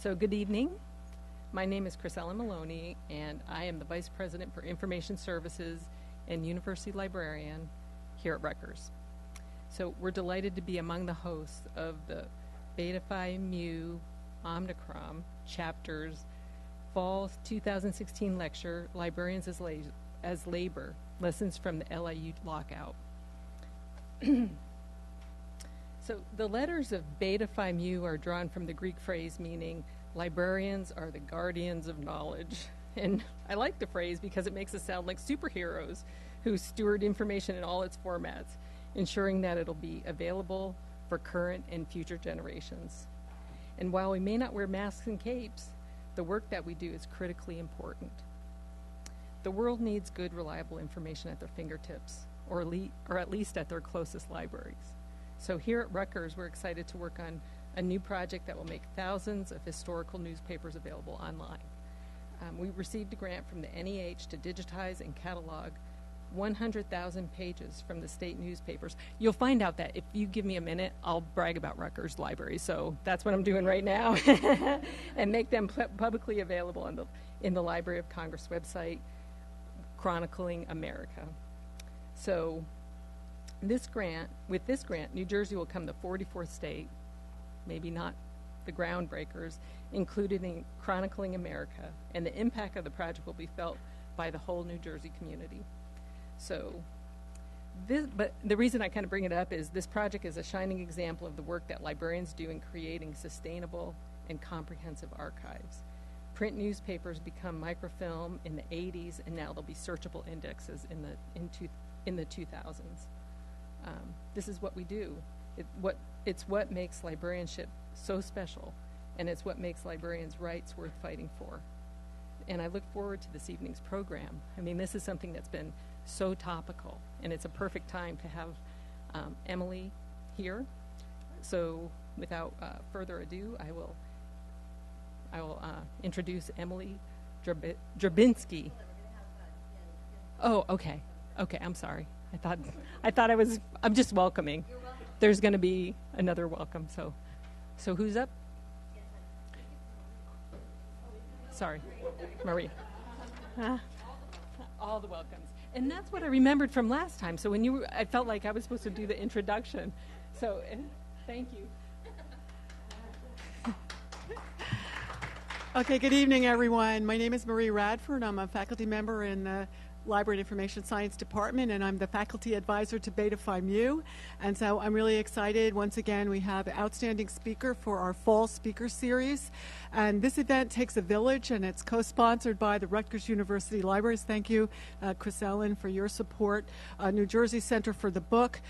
So good evening. My name is Maloney, and I am the Vice President for Information Services and University Librarian here at Rutgers. So we're delighted to be among the hosts of the Beta Phi Mu Omicron Chapter's Fall 2016 lecture, Librarians as Labor, Lessons from the LIU Lockout. So the letters of Beta Phi Mu are drawn from the Greek phrase meaning librarians are the guardians of knowledge. And I like the phrase because it makes us sound like superheroes who steward information in all its formats, ensuring that it'll be available for current and future generations. And while we may not wear masks and capes, the work that we do is critically important. The world needs good, reliable information at their fingertips, or at least at their closest libraries. So here at Rutgers, we're excited to work on a new project that will make thousands of historical newspapers available online. We received a grant from the NEH to digitize and catalog 100,000 pages from the state newspapers. You'll find out that if you give me a minute, I'll brag about Rutgers Library. So that's what I'm doing right now, and make them publicly available in the Library of Congress website, chronicling America. So with this grant, New Jersey will become the 44th state, maybe not the groundbreakers, included in chronicling America, and the impact of the project will be felt by the whole New Jersey community. So, but the reason I kind of bring it up is this project is a shining example of the work that librarians do in creating sustainable and comprehensive archives. Print newspapers become microfilm in the 80s, and now they'll be searchable indexes in the 2000s. This is what we do. It's what makes librarianship so special, and it's what makes librarians' rights worth fighting for. And I look forward to this evening's program. I mean, this is something that's been so topical, and it's a perfect time to have Emily here. So without further ado, I will introduce Emily Drabinski. Oh, okay. Okay, I'm sorry. I'm just welcoming. You're welcome. There's going to be another welcome. So who's up? Sorry, Marie. All the welcomes. And that's what I remembered from last time. So I felt like I was supposed to do the introduction. So thank you. Okay, good evening, everyone. My name is Marie Radford. I'm a faculty member in the Library and Information Science Department, and I'm the faculty advisor to Beta Phi Mu. And so I'm really excited. Once again, we have an outstanding speaker for our fall speaker series. And this event takes a village, and it's co-sponsored by the Rutgers University Libraries. Thank you, Chris Ellen, for your support. New Jersey Center for the Book,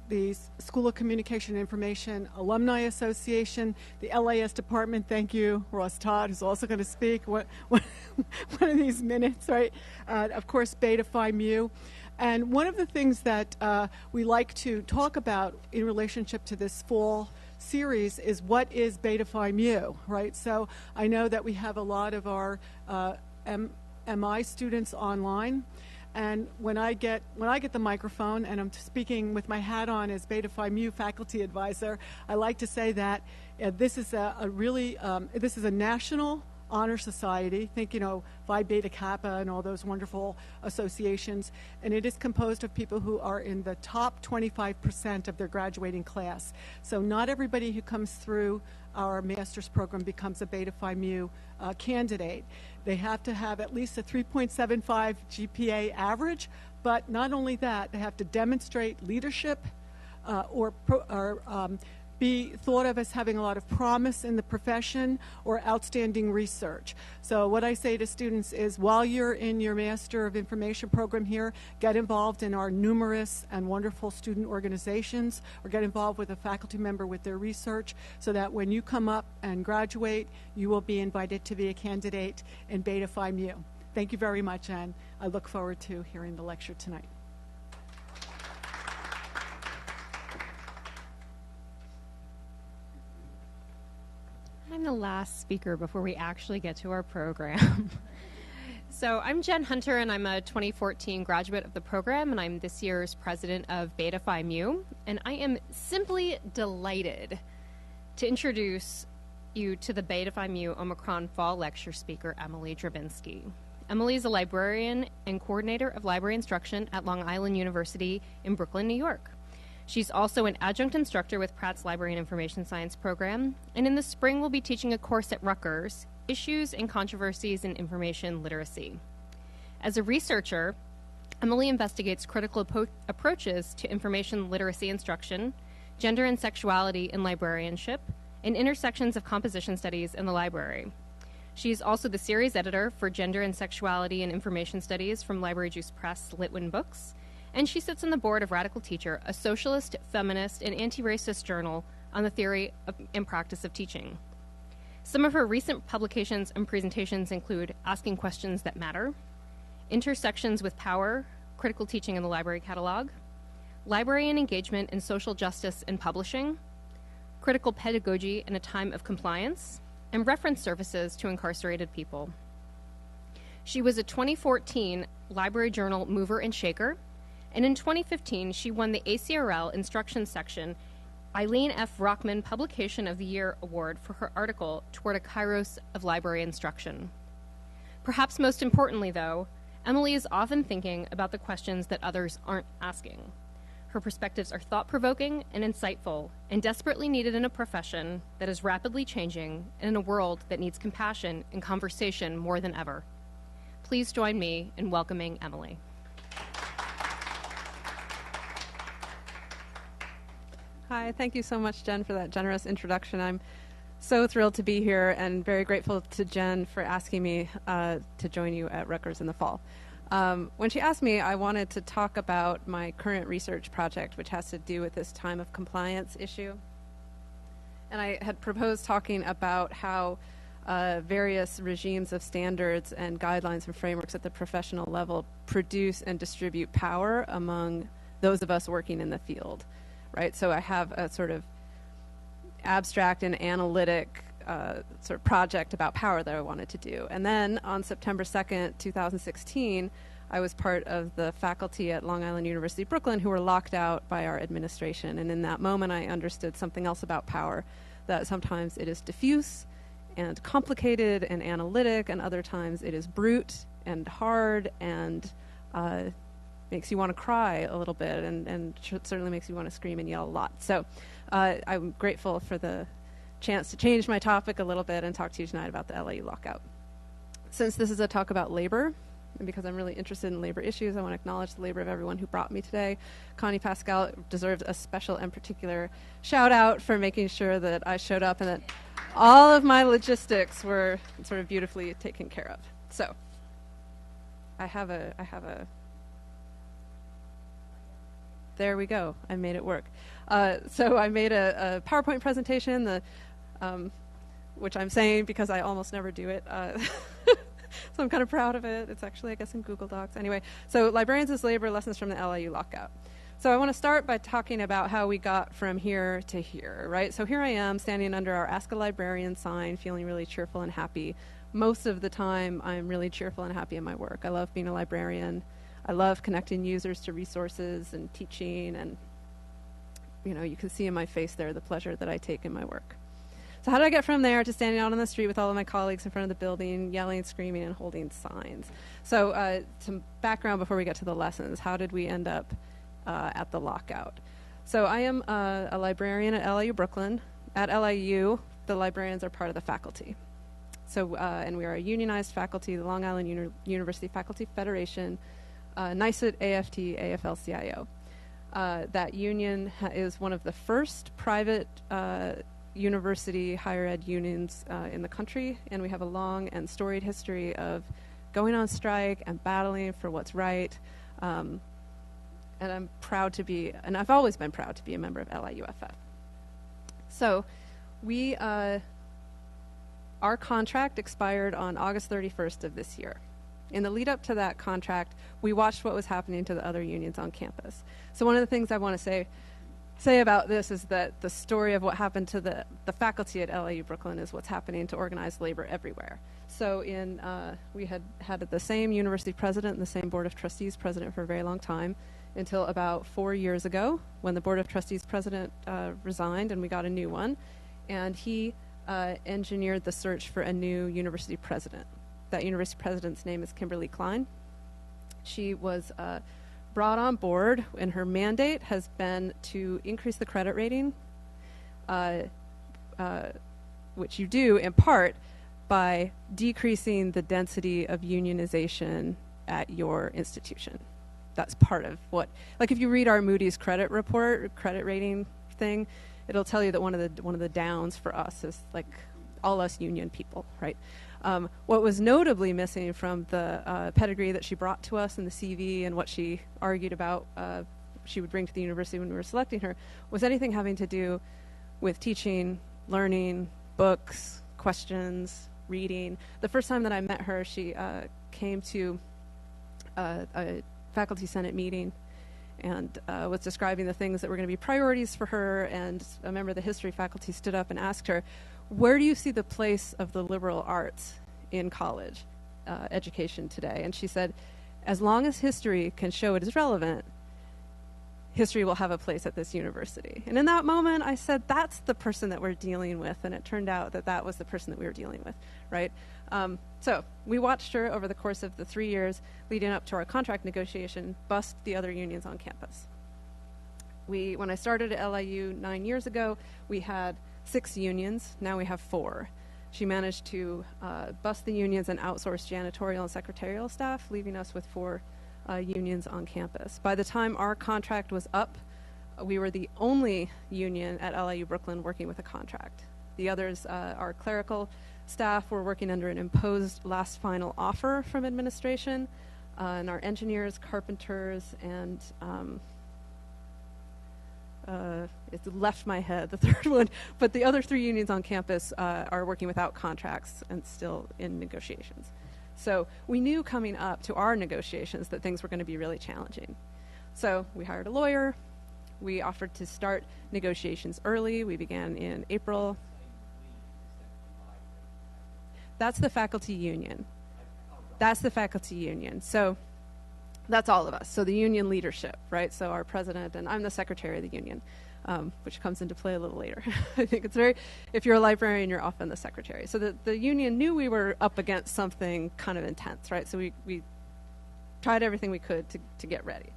the School of Communication and Information Alumni Association, the LAS Department, thank you, Ross Todd, who's also going to speak one of these minutes, right? Of course, Beta Phi Mu. And one of the things that we like to talk about in relationship to this fall series is what is Beta Phi Mu, right? So I know that we have a lot of our MI students online. And when I get the microphone and I'm speaking with my hat on as Beta Phi Mu faculty advisor, I like to say that this is this is a national honor society. Think, Phi Beta Kappa and all those wonderful associations. And it is composed of people who are in the top 25% of their graduating class. So not everybody who comes through our master's program becomes a Beta Phi Mu candidate. They have to have at least a 3.75 GPA average, but not only that, they have to demonstrate leadership or be thought of as having a lot of promise in the profession or outstanding research. So what I say to students is, while you're in your Master of Information program here, get involved in our numerous and wonderful student organizations, or get involved with a faculty member with their research, so that when you come up and graduate, you will be invited to be a candidate in Beta Phi Mu. Thank you very much, and I look forward to hearing the lecture tonight. I'm the last speaker before we actually get to our program. So I'm Jen Hunter, and I'm a 2014 graduate of the program, and I'm this year's president of Beta Phi Mu. And I am simply delighted to introduce you to the Beta Phi Mu Omicron Fall Lecture speaker, Emily Drabinski. Emily is a librarian and coordinator of library instruction at Long Island University in Brooklyn, New York. She's also an adjunct instructor with Pratt's Library and Information Science program, and in the spring will be teaching a course at Rutgers, Issues and Controversies in Information Literacy. As a researcher, Emily investigates critical approaches to information literacy instruction, gender and sexuality in librarianship, and intersections of composition studies in the library. She is also the series editor for Gender and Sexuality in Information Studies from Library Juice Press Litwin Books, and she sits on the board of Radical Teacher, a socialist, feminist, and anti-racist journal on the theory and practice of teaching. Some of her recent publications and presentations include Asking Questions That Matter, Intersections with Power, Critical Teaching in the Library Catalog, Librarian Engagement in Social Justice and Publishing, Critical Pedagogy in a Time of Compliance, and Reference Services to Incarcerated People. She was a 2014 Library Journal Mover and Shaker, and in 2015, she won the ACRL Instruction Section Eileen F. Rockman Publication of the Year Award for her article, Toward a Kairos of Library Instruction. Perhaps most importantly, though, Emily is often thinking about the questions that others aren't asking. Her perspectives are thought-provoking and insightful, and desperately needed in a profession that is rapidly changing and in a world that needs compassion and conversation more than ever. Please join me in welcoming Emily. Hi, thank you so much, Jen, for that generous introduction. I'm so thrilled to be here and very grateful to Jen for asking me to join you at Rutgers in the fall. When she asked me, I wanted to talk about my current research project, which has to do with this time of compliance issue. And I had proposed talking about how various regimes of standards and guidelines and frameworks at the professional level produce and distribute power among those of us working in the field. Right, so I have a sort of abstract and analytic sort of project about power that I wanted to do. And then on September 2nd, 2016, I was part of the faculty at Long Island University, Brooklyn, who were locked out by our administration. And in that moment, I understood something else about power, that sometimes it is diffuse and complicated and analytic, and other times it is brute and hard and makes you want to cry a little bit, and certainly makes you want to scream and yell a lot. So I'm grateful for the chance to change my topic a little bit and talk to you tonight about the LIU lockout. Since this is a talk about labor, and because I'm really interested in labor issues, I want to acknowledge the labor of everyone who brought me today. Connie Pascal deserves a special and particular shout out for making sure that I showed up and that all of my logistics were sort of beautifully taken care of. So I have a there we go. I made it work. So I made a PowerPoint presentation, which I'm saying because I almost never do it. So I'm kind of proud of it. It's actually, I guess, in Google Docs. Anyway, so Librarians as Labor, Lessons from the LIU Lockout. So I want to start by talking about how we got from here to here, right? So here I am standing under our Ask a Librarian sign, feeling really cheerful and happy. Most of the time, I'm really cheerful and happy in my work. I love being a librarian. I love connecting users to resources and teaching, and you can see in my face there the pleasure that I take in my work. So how did I get from there to standing out on the street with all of my colleagues in front of the building, yelling, screaming, and holding signs? So some background before we get to the lessons. How did we end up at the lockout? So I am a librarian at LIU Brooklyn. At LIU, the librarians are part of the faculty. So and we are a unionized faculty, the Long Island University Faculty Federation, NYSUT, AFT, AFL-CIO. That union is one of the first private university higher ed unions in the country, and we have a long and storied history of going on strike and battling for what's right. And I'm proud to be, and I've always been proud to be a member of LIUFF. So we, our contract expired on August 31st of this year. In the lead up to that contract, we watched what was happening to the other unions on campus. So one of the things I want to say about this is that the story of what happened to the faculty at LIU Brooklyn is what's happening to organized labor everywhere. So we had the same university president and the same board of trustees president for a very long time, until about 4 years ago when the board of trustees president resigned and we got a new one. And he engineered the search for a new university president. That university president's name is Kimberly Klein. She was brought on board, and her mandate has been to increase the credit rating, which you do in part by decreasing the density of unionization at your institution. That's part of what, like if you read our Moody's credit report, credit rating thing, it'll tell you that one of the downs for us is like all us union people, right? What was notably missing from the pedigree that she brought to us in the CV and what she argued about she would bring to the university when we were selecting her was anything having to do with teaching, learning, books, questions, reading. The first time that I met her, she came to a faculty senate meeting and was describing the things that were going to be priorities for her, and a member of the history faculty stood up and asked her, where do you see the place of the liberal arts in college education today? And she said, as long as history can show it is relevant, history will have a place at this university. And in that moment, I said, that's the person that we're dealing with. And it turned out that that was the person that we were dealing with, right? So we watched her over the course of the 3 years leading up to our contract negotiation bust the other unions on campus. When I started at LIU 9 years ago, we had 6 unions. Now we have 4. She managed to bust the unions and outsource janitorial and secretarial staff, leaving us with 4 unions on campus. By the time our contract was up, we were the only union at LIU Brooklyn working with a contract. The others, our clerical staff, were working under an imposed last final offer from administration, and our engineers, carpenters, and it left my head, the third one, but the other 3 unions on campus are working without contracts and still in negotiations. So we knew coming up to our negotiations that things were going to be really challenging. So we hired a lawyer. We offered to start negotiations early. We began in April. That's the faculty union. That's the faculty union. So that's all of us. So the union leadership, right? So our president, and I'm the secretary of the union, which comes into play a little later. I think it's if you're a librarian, you're often the secretary. So the union knew we were up against something kind of intense, right? So we tried everything we could to get ready.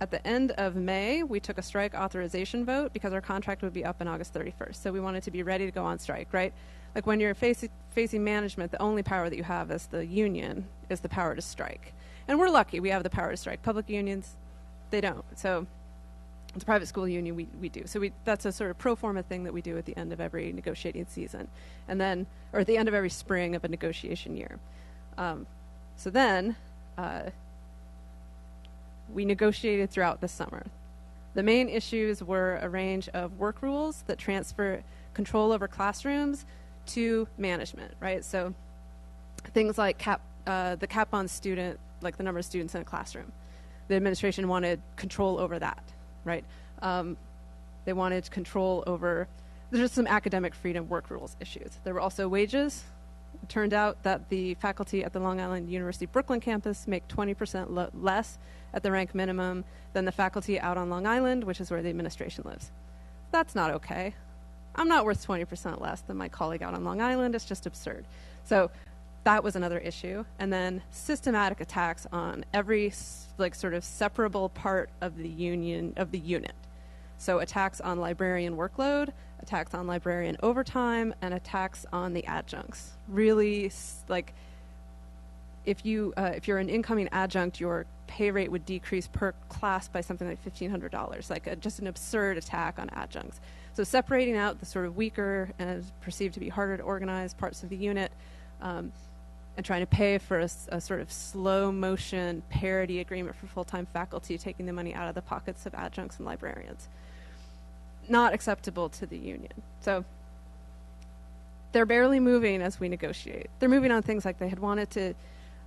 At the end of May, we took a strike authorization vote because our contract would be up on August 31st. So we wanted to be ready to go on strike, right? Like when you're facing management, the only power that you have as the union is the power to strike. And we're lucky we have the power to strike. Public unions, they don't. So it's a private school union, we do. So that's a sort of pro forma thing that we do at the end of every negotiating season. And then, or at the end of every spring of a negotiation year. So then, we negotiated throughout the summer. The main issues were a range of work rules that transfer control over classrooms to management, right? So things like the cap on student, like the number of students in a classroom. The administration wanted control over that, right? They wanted control over, there's just some academic freedom work rules issues. There were also wages. It turned out that the faculty at the Long Island University Brooklyn campus make 20% less at the rank minimum than the faculty out on Long Island, which is where the administration lives. That's not okay. I'm not worth 20% less than my colleague out on Long Island. It's just absurd. So that was another issue. And then systematic attacks on every sort of separable part of the unit. So attacks on librarian workload, attacks on librarian overtime, and attacks on the adjuncts. Really, like, if you're an incoming adjunct, your pay rate would decrease per class by something like $1,500, like just an absurd attack on adjuncts. So separating out the sort of weaker and perceived to be harder to organize parts of the unit, and trying to pay for a sort of slow motion parity agreement for full-time faculty, taking the money out of the pockets of adjuncts and librarians. Not acceptable to the union. So they're barely moving as we negotiate. They're moving on things like they had wanted to,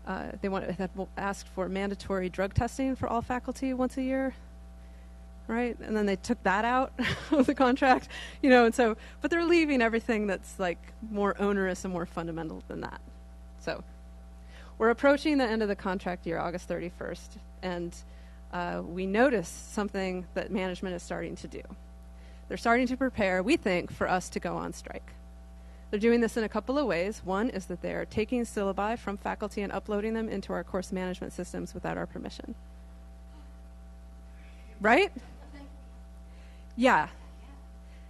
had asked for mandatory drug testing for all faculty once a year, right? And then they took that out of the contract, and so, but they're leaving everything that's like more onerous and more fundamental than that. So we're approaching the end of the contract year, August 31st, and we notice something that management is starting to do. they're starting to prepare, we think, for us to go on strike. They're doing this in a couple of ways. One is that they're taking syllabi from faculty and uploading them into our course management systems without our permission. Right? Yeah.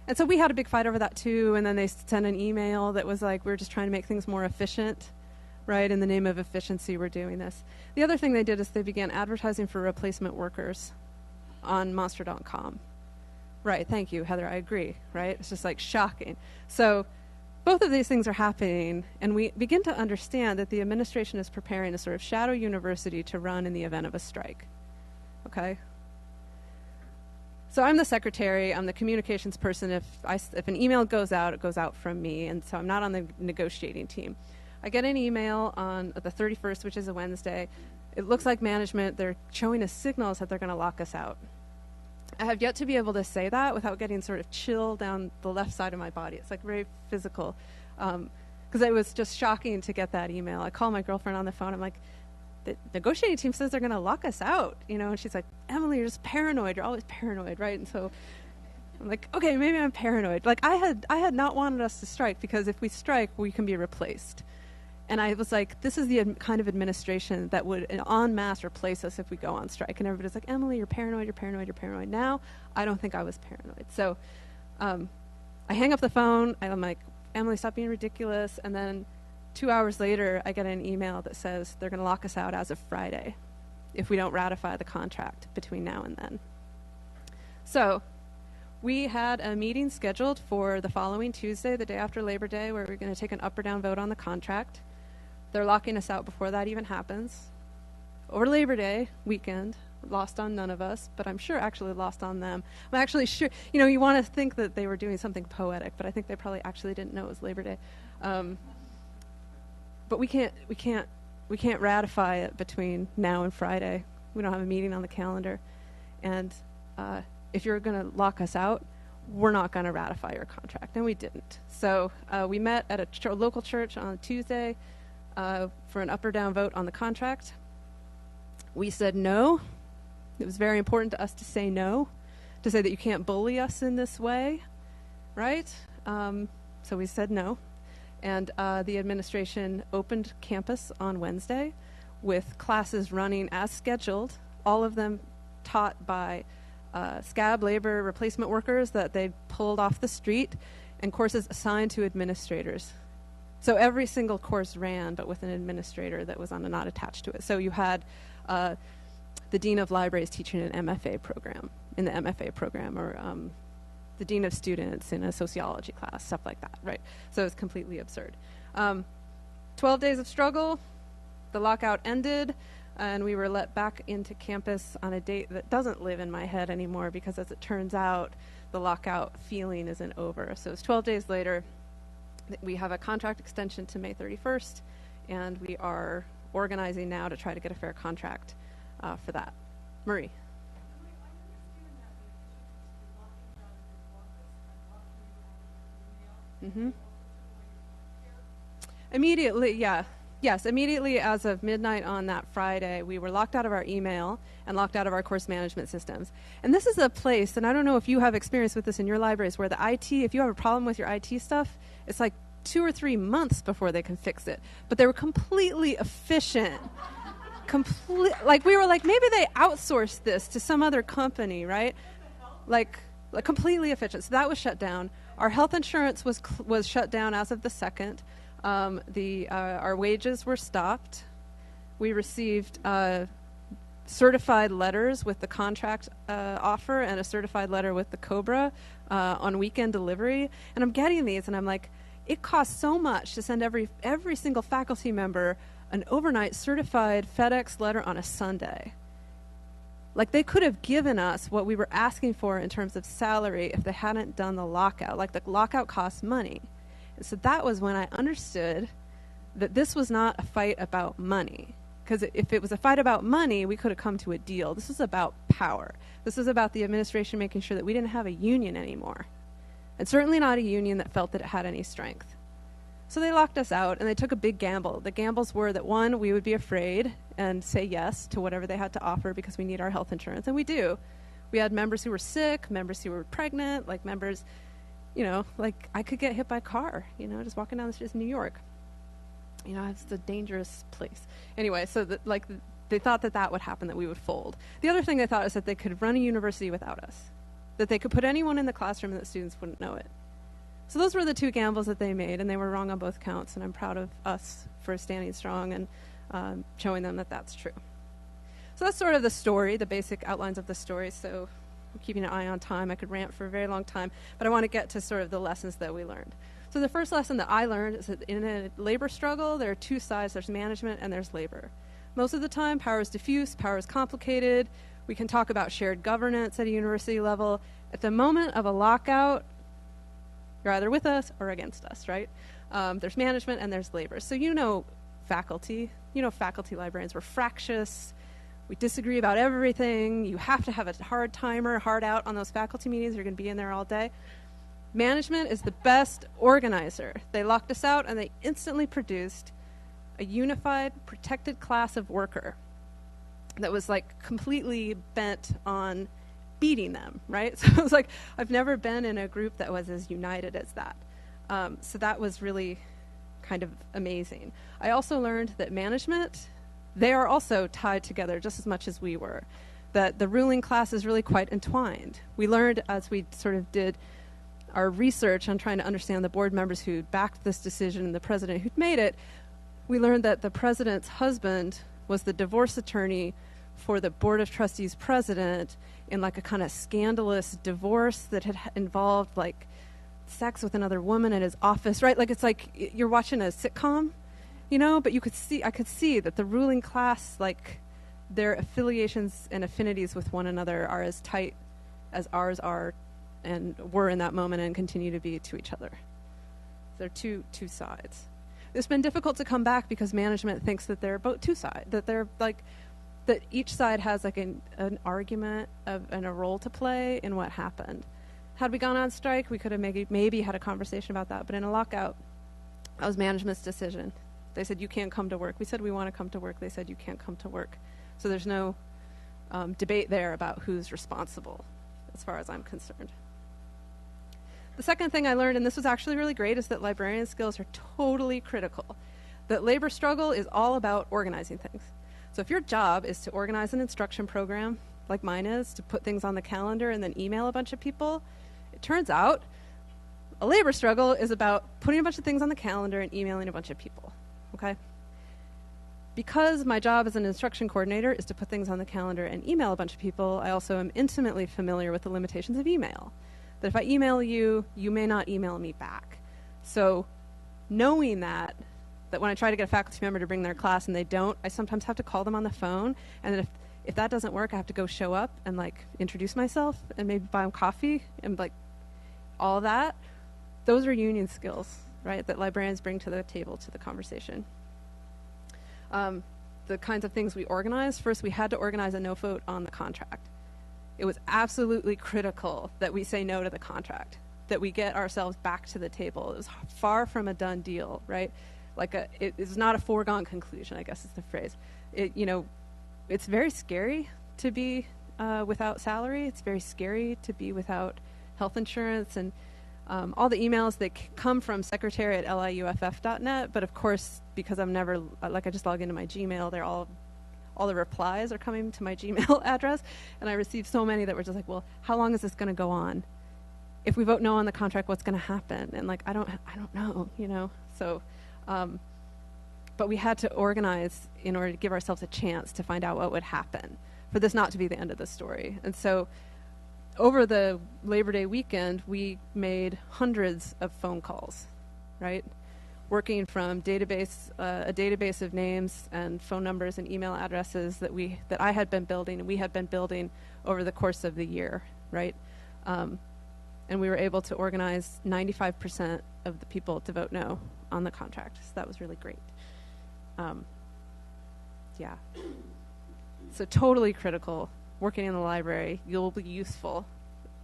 And so we had a big fight over that too, and then they sent an email that was like, we're just trying to make things more efficient, right? In the name of efficiency, we're doing this. The other thing they did is they began advertising for replacement workers on monster.com. Right, thank you, Heather, I agree, right? It's just like shocking. So both of these things are happening, and we begin to understand that the administration is preparing a sort of shadow university to run in the event of a strike, okay? So I'm the secretary, I'm the communications person. If an email goes out, it goes out from me, and so I'm not on the negotiating team. I get an email on the 31st, which is a Wednesday. It looks like management, they're showing us signals that they're going to lock us out. I have yet to be able to say that without getting sort of chill down the left side of my body. It's like very physical, because it was just shocking to get that email. I call my girlfriend on the phone. I'm like, the negotiating team says they're going to lock us out, you know, and she's like, Emily, you're just paranoid. You're always paranoid, right? And so I'm like, okay, maybe I'm paranoid. Like I had not wanted us to strike, because if we strike, we can be replaced. And I was like, this is the kind of administration that would en masse replace us if we go on strike. And everybody's like, Emily, you're paranoid, you're paranoid, you're paranoid. Now, I don't think I was paranoid. So I hang up the phone. I'm like, Emily, stop being ridiculous. And then 2 hours later, I get an email that says they're going to lock us out as of Friday if we don't ratify the contract between now and then. So we had a meeting scheduled for the following Tuesday, the day after Labor Day, where we're going to take an up or down vote on the contract. They're locking us out before that even happens. Over Labor Day weekend, lost on none of us, but I'm sure actually lost on them. I'm actually sure, you know, you want to think that they were doing something poetic, but I think they probably actually didn't know it was Labor Day. But we can't ratify it between now and Friday. We don't have a meeting on the calendar. And if you're going to lock us out, we're not going to ratify your contract. And we didn't. So we met at a local church on Tuesday for an up or down vote on the contract. We said no. It was very important to us to say no, to say that you can't bully us in this way, right? So we said no. And the administration opened campus on Wednesday with classes running as scheduled, all of them taught by scab labor replacement workers that they pulled off the street, and courses assigned to administrators. So every single course ran, but with an administrator that was not attached to it. So you had the Dean of Libraries teaching an MFA program, in the MFA program, or the Dean of Students in a sociology class, stuff like that, right? So it's completely absurd. 12 days of struggle, the lockout ended, and we were let back into campus on a date that doesn't live in my head anymore, because as it turns out, the lockout feeling isn't over. So it's 12 days later. We have a contract extension to May 31st, and we are organizing now to try to get a fair contract for that. Marie. Mm-hmm. Immediately, yeah. Yes, immediately as of midnight on that Friday, we were locked out of our email and locked out of our course management systems. And this is a place, and I don't know if you have experience with this in your libraries, where the IT, if you have a problem with your IT stuff, it's like 2 or 3 months before they can fix it. But they were completely efficient. Like we were like, maybe they outsourced this to some other company, right? Like completely efficient. So that was shut down. Our health insurance was shut down as of the 2nd. Our wages were stopped. We received certified letters with the contract offer and a certified letter with the COBRA on weekend delivery. And I'm getting these, and I'm like, it costs so much to send every single faculty member an overnight certified FedEx letter on a Sunday. Like, they could have given us what we were asking for in terms of salary if they hadn't done the lockout. Like, the lockout costs money. And so that was when I understood that this was not a fight about money. Because if it was a fight about money, we could have come to a deal. This was about power. This was about the administration making sure that we didn't have a union anymore. And certainly not a union that felt that it had any strength. So they locked us out, and they took a big gamble. The gambles were that, one, we would be afraid and say yes to whatever they had to offer because we need our health insurance, and we do. We had members who were sick, members who were pregnant, like members, you know, like I could get hit by a car, you know, just walking down the streets in New York. You know, it's a dangerous place. Anyway, so that, like, they thought that that would happen, that we would fold. The other thing they thought is that they could run a university without us, that they could put anyone in the classroom and that students wouldn't know it. So those were the two gambles that they made, and they were wrong on both counts, and I'm proud of us for standing strong and showing them that that's true. So that's sort of the story, the basic outlines of the story. So I'm keeping an eye on time. I could rant for a very long time, but I want to get to sort of the lessons that we learned. So the first lesson that I learned is that in a labor struggle, there are two sides. There's management and there's labor. Most of the time, power is diffuse, power is complicated. We can talk about shared governance at a university level. At the moment of a lockout, you're either with us or against us, right? There's management and there's labor. So you know faculty librarians. We're fractious. We disagree about everything. You have to have a hard timer, hard out on those faculty meetings. You're going to be in there all day. Management is the best organizer. They locked us out and they instantly produced a unified, protected class of worker that was like completely bent on beating them, right? So it was like, I've never been in a group that was as united as that. So that was really kind of amazing. I also learned that management, they are also tied together just as much as we were, that the ruling class is really quite entwined. We learned as we sort of did our research on trying to understand the board members who backed this decision and the president who'd made it, we learned that the president's husband was the divorce attorney for the board of trustees president in like a kind of scandalous divorce that had involved like sex with another woman in his office, right? Like it's like you're watching a sitcom, you know, but I could see that the ruling class, like their affiliations and affinities with one another are as tight as ours are and were in that moment and continue to be to each other. They're two sides. It's been difficult to come back because management thinks that they're both two sides, that they're like, that each side has like an argument and a role to play in what happened. Had we gone on strike, we could have maybe had a conversation about that, but in a lockout, that was management's decision. They said, you can't come to work. We said, we want to come to work. They said, you can't come to work. So there's no debate there about who's responsible, as far as I'm concerned. The second thing I learned, and this was actually really great, is that librarian skills are totally critical. That labor struggle is all about organizing things. So if your job is to organize an instruction program, like mine is, to put things on the calendar and then email a bunch of people, it turns out a labor struggle is about putting a bunch of things on the calendar and emailing a bunch of people, okay? Because my job as an instruction coordinator is to put things on the calendar and email a bunch of people, I also am intimately familiar with the limitations of email. That if I email you, you may not email me back. So knowing that when I try to get a faculty member to bring their class and they don't, I sometimes have to call them on the phone. And then if that doesn't work, I have to go show up and like introduce myself and maybe buy them coffee and like all of that. Those are union skills, right, that librarians bring to the table, to the conversation. The kinds of things we organize, first we had to organize a no vote on the contract. It was absolutely critical that we say no to the contract, that we get ourselves back to the table. It was far from a done deal, right? Like it's not a foregone conclusion, I guess is the phrase. It's very scary to be without salary. It's very scary to be without health insurance, and all the emails that come from secretary at liuff.net, but of course, because I'm never, I just log into my Gmail, they're all the replies are coming to my Gmail address, and I received so many that were just like, well, how long is this going to go on? If we vote no on the contract, what's going to happen? And like, I don't know, you know? So, but we had to organize in order to give ourselves a chance to find out what would happen, for this not to be the end of the story. And so over the Labor Day weekend, we made hundreds of phone calls, right? Working from a database of names and phone numbers and email addresses that I had been building and we had been building over the course of the year, right? And we were able to organize 95% of the people to vote no on the contract. So that was really great. Yeah. So totally critical. Working in the library, you'll be useful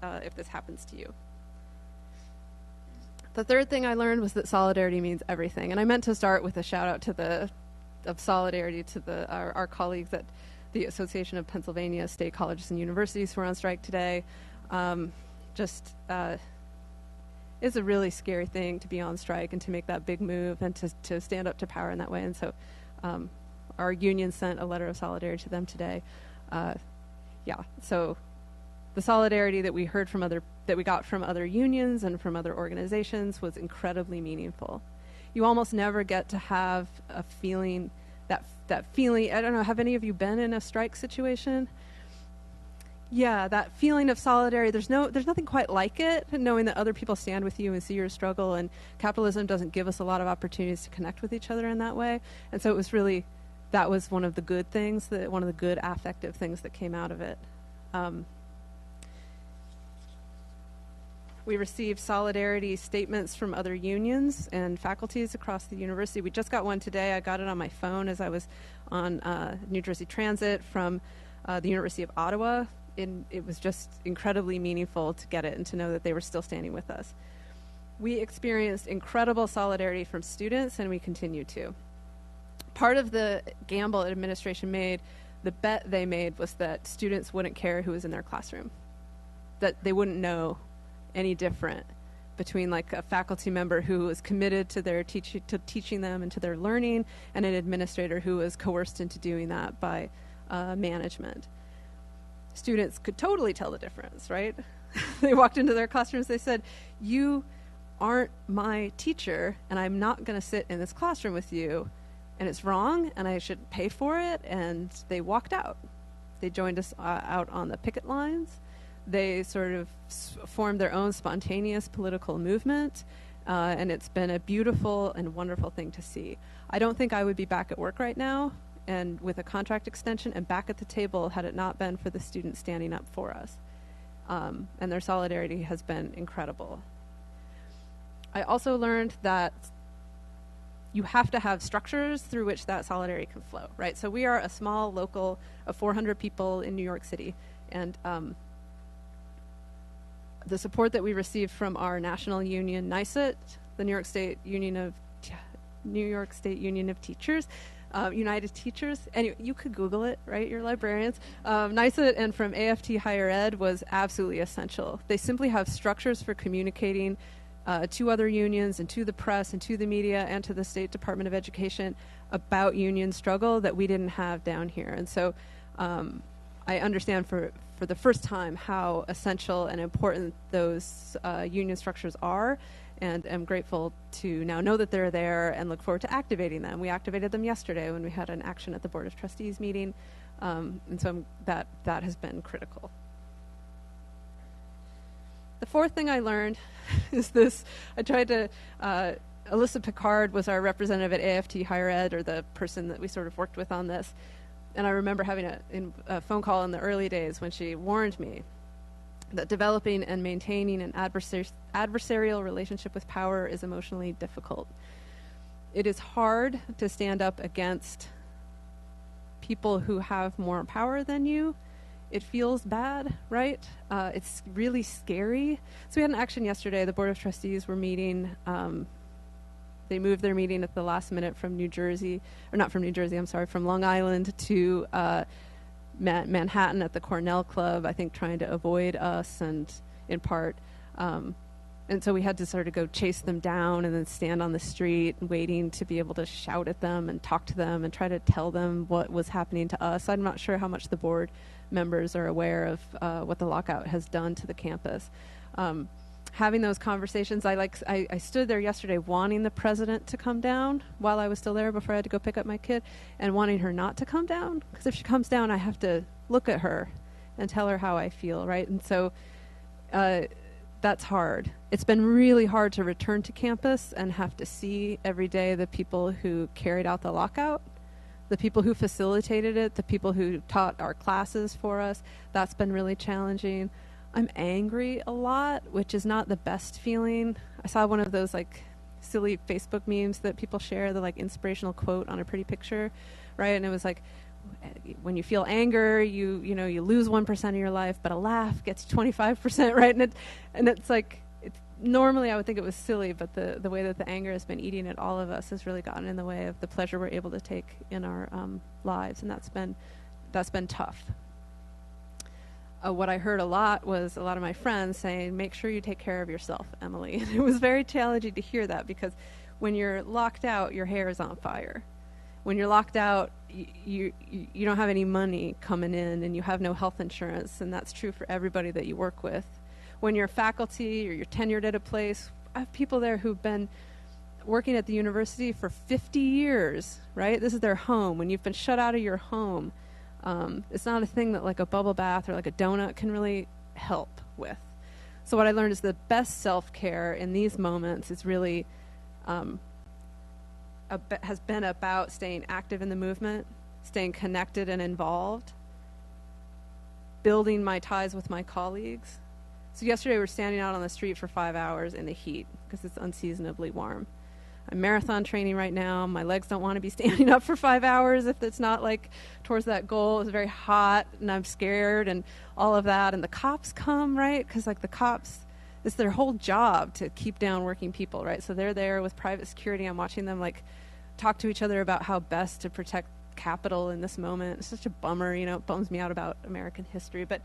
if this happens to you. The third thing I learned was that solidarity means everything. And I meant to start with a shout out of solidarity to our colleagues at the Association of Pennsylvania State Colleges and Universities who are on strike today. It's a really scary thing to be on strike and to make that big move and to stand up to power in that way. And so our union sent a letter of solidarity to them today. So the solidarity that we heard from that we got from other unions and from other organizations was incredibly meaningful. You almost never get to have a feeling, that feeling, I don't know, have any of you been in a strike situation? Yeah, that feeling of solidarity, there's nothing quite like it, knowing that other people stand with you and see your struggle, and capitalism doesn't give us a lot of opportunities to connect with each other in that way. And so it was really, that was one of the good things, one of the good affective things that came out of it. We received solidarity statements from other unions and faculties across the university. We just got one today. I got it on my phone as I was on New Jersey Transit from the University of Ottawa. It was just incredibly meaningful to get it and to know that they were still standing with us. We experienced incredible solidarity from students, and we continue to. Part of the gamble administration made, the bet they made, was that students wouldn't care who was in their classroom, that they wouldn't know any different between like a faculty member who was committed to their teaching them and to their learning, and an administrator who was coerced into doing that by management. Students could totally tell the difference, right? They walked into their classrooms, they said, "You aren't my teacher, and I'm not going to sit in this classroom with you, and it's wrong, and I should pay for it," and they walked out. They joined us out on the picket lines. They sort of formed their own spontaneous political movement, and it's been a beautiful and wonderful thing to see. I don't think I would be back at work right now and with a contract extension and back at the table had it not been for the students standing up for us. And their solidarity has been incredible. I also learned that you have to have structures through which that solidarity can flow, right? So we are a small local of 400 people in New York City, and the support that we received from our national union, NYSUT, the New York State Union of Teachers, United Teachers. Anyway, you could Google it, right? You're librarians. NYSUT and from AFT Higher Ed was absolutely essential. They simply have structures for communicating to other unions and to the press and to the media and to the State Department of Education about union struggle that we didn't have down here. And so I understand for the first time how essential and important those union structures are, and am grateful to now know that they're there and look forward to activating them. We activated them yesterday when we had an action at the Board of Trustees meeting, and so that has been critical. The fourth thing I learned is this. I tried to, Alyssa Picard was our representative at AFT Higher Ed, or the person that we sort of worked with on this. And I remember having a phone call in the early days when she warned me that developing and maintaining an adversarial relationship with power is emotionally difficult. It is hard to stand up against people who have more power than you. It feels bad, right? It's really scary. So we had an action yesterday. The Board of Trustees were meeting. They moved their meeting at the last minute from from Long Island to Manhattan at the Cornell Club, I think trying to avoid us, and in part. And so we had to sort of go chase them down and then stand on the street waiting to be able to shout at them and talk to them and try to tell them what was happening to us. I'm not sure how much the board members are aware of what the lockout has done to the campus. Having those conversations, I stood there yesterday wanting the president to come down while I was still there before I had to go pick up my kid, and wanting her not to come down, because if she comes down I have to look at her and tell her how I feel, right? And so that's hard. It's been really hard to return to campus and have to see every day the people who carried out the lockout, the people who facilitated it, the people who taught our classes for us. That's been really challenging. I'm angry a lot, which is not the best feeling. I saw one of those like silly Facebook memes that people share, the like inspirational quote on a pretty picture, right? And it was like, when you feel anger, you lose 1% of your life, but a laugh gets 25%, right? And it's like, normally I would think it was silly, but the way that the anger has been eating at all of us has really gotten in the way of the pleasure we're able to take in our lives, and that's been that's been tough. What I heard a lot was a lot of my friends saying, make sure you take care of yourself, Emily. And it was very challenging to hear that, because when you're locked out, your hair is on fire. When you're locked out, you don't have any money coming in, and you have no health insurance, and that's true for everybody that you work with. When you're faculty or you're tenured at a place, I have people there who've been working at the university for 50 years, right? This is their home. When you've been shut out of your home, it's not a thing that like a bubble bath or like a donut can really help with. So what I learned is the best self-care in these moments is really has been about staying active in the movement, staying connected and involved, building my ties with my colleagues. So yesterday we were standing out on the street for 5 hours in the heat because it's unseasonably warm. I'm marathon training right now. My legs don't want to be standing up for 5 hours if it's not like towards that goal. It's very hot and I'm scared and all of that. And the cops come, right? Because like the cops, it's their whole job to keep down working people, right? So they're there with private security. I'm watching them like talk to each other about how best to protect capital in this moment. It's such a bummer, you know, it bums me out about American history. But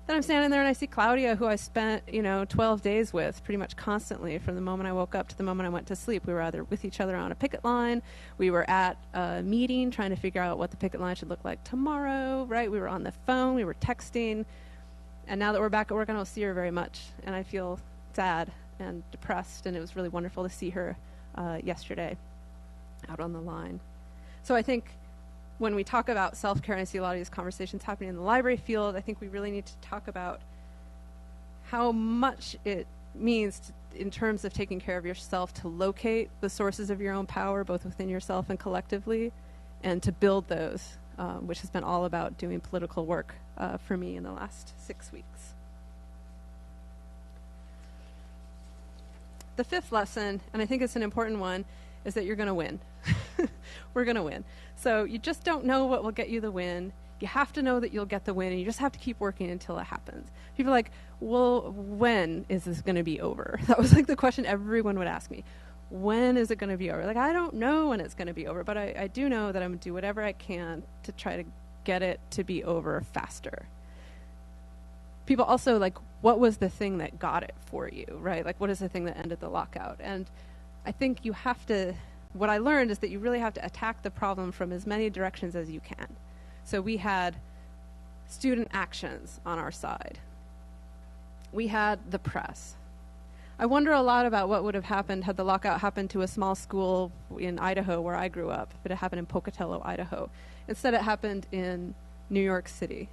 then I'm standing there and I see Claudia, who I spent, 12 days with pretty much constantly from the moment I woke up to the moment I went to sleep. We were either with each other on a picket line. We were at a meeting trying to figure out what the picket line should look like tomorrow, right? We were on the phone. We were texting. And now that we're back at work, I don't see her very much. And I feel sad and depressed. And it was really wonderful to see her yesterday out on the line. So I think when we talk about self-care, and I see a lot of these conversations happening in the library field, I think we really need to talk about how much it means in terms of taking care of yourself to locate the sources of your own power, both within yourself and collectively, and to build those, which has been all about doing political work for me in the last 6 weeks. The fifth lesson, and I think it's an important one, is that you're going to win. We're going to win. So you just don't know what will get you the win. You have to know that you'll get the win, and you just have to keep working until it happens. People are like, well, when is this going to be over? That was like the question everyone would ask me. When is it going to be over? Like, I don't know when it's going to be over, but I do know that I'm going to do whatever I can to try to get it to be over faster. People also like, what was the thing that got it for you, right? Like, what is the thing that ended the lockout? And I think you have to, what I learned is that you really have to attack the problem from as many directions as you can. So we had student actions on our side. We had the press. I wonder a lot about what would have happened had the lockout happened to a small school in Idaho where I grew up, if it had happened in Pocatello, Idaho. Instead, it happened in New York City.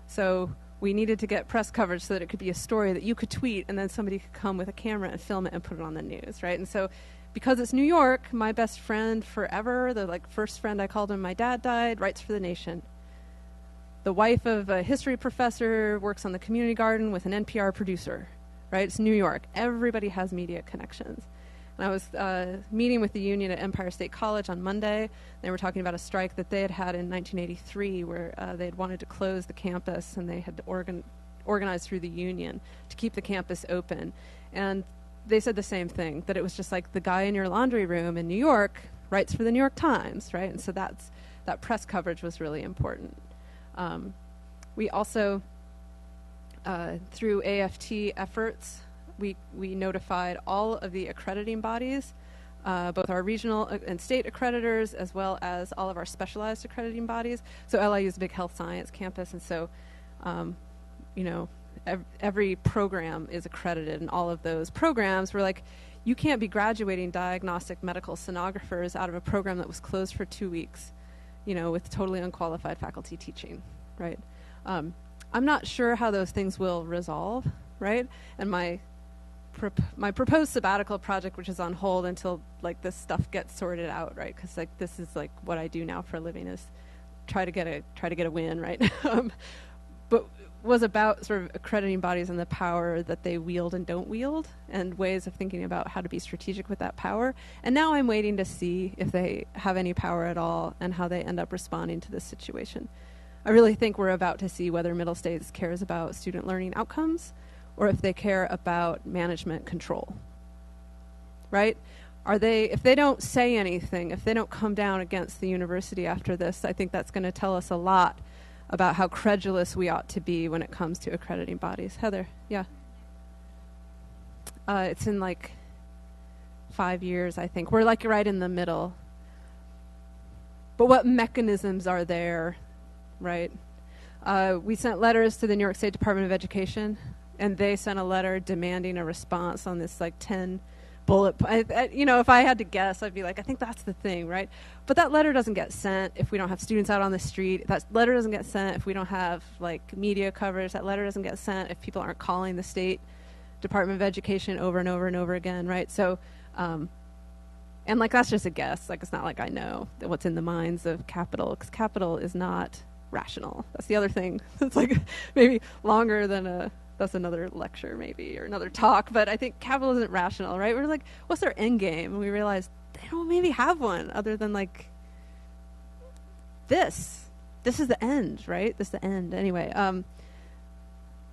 So we needed to get press coverage so that it could be a story that you could tweet and then somebody could come with a camera and film it and put it on the news, right? And so because it's New York, my best friend forever, the first friend I called when my dad died, writes for The Nation. The wife of a history professor works on the community garden with an NPR producer, right? It's New York. Everybody has media connections. And I was meeting with the union at Empire State College on Monday. They were talking about a strike that they had had in 1983 where they had wanted to close the campus, and they had to organize through the union to keep the campus open. And they said the same thing, that it was just like the guy in your laundry room in New York writes for the New York Times, right? And so that press coverage was really important. We also, through AFT efforts, we notified all of the accrediting bodies, both our regional and state accreditors, as well as all of our specialized accrediting bodies. So LIU is a big health science campus, and so, every program is accredited, and all of those programs were like, you can't be graduating diagnostic medical sonographers out of a program that was closed for 2 weeks, with totally unqualified faculty teaching, right? I'm not sure how those things will resolve, right? And my proposed sabbatical project, which is on hold until this stuff gets sorted out, right? Because this is what I do now for a living, is try to get a win, right? But was about sort of accrediting bodies and the power that they wield and don't wield, and ways of thinking about how to be strategic with that power. And now I'm waiting to see if they have any power at all and how they end up responding to this situation. I really think we're about to see whether Middle States cares about student learning outcomes or if they care about management control, right? If they don't say anything, if they don't come down against the university after this, I think that's going to tell us a lot about how credulous we ought to be when it comes to accrediting bodies. Heather, yeah. It's in like 5 years, I think. We're like right in the middle. But what mechanisms are there, right? We sent letters to the New York State Department of Education, and they sent a letter demanding a response on this like 10 bullet. You know, if I had to guess, I'd be like, I think that's the thing, right? But that letter doesn't get sent if we don't have students out on the street. That letter doesn't get sent if we don't have like media coverage. That letter doesn't get sent if people aren't calling the State Department of Education over and over and over again, right? So, and like that's just a guess. Like it's not like I know what's in the minds of capital, because capital is not rational. That's the other thing. It's like maybe longer than that's another lecture maybe, or another talk, but I think capital isn't rational, right? We're like, what's their end game? And we realize they don't maybe have one other than like this is the end, right? This is the end. Anyway,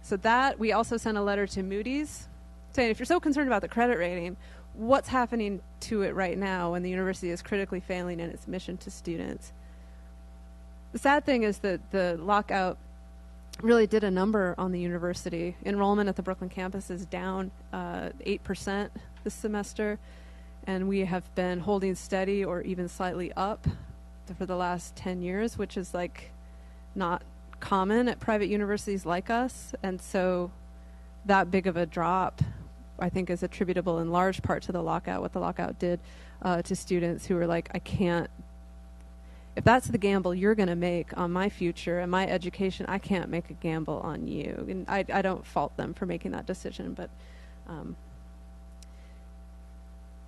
so that we also sent a letter to Moody's saying, if you're so concerned about the credit rating, what's happening to it right now when the university is critically failing in its mission to students? The sad thing is that the lockout really did a number on the university. Enrollment at the Brooklyn campus is down 8% this semester, and we have been holding steady or even slightly up for the last 10 years, which is like not common at private universities like us. And so that big of a drop, I think, is attributable in large part to the lockout, what the lockout did to students who were like, I can't, if that's the gamble you're going to make on my future and my education, I can't make a gamble on you. And I don't fault them for making that decision. But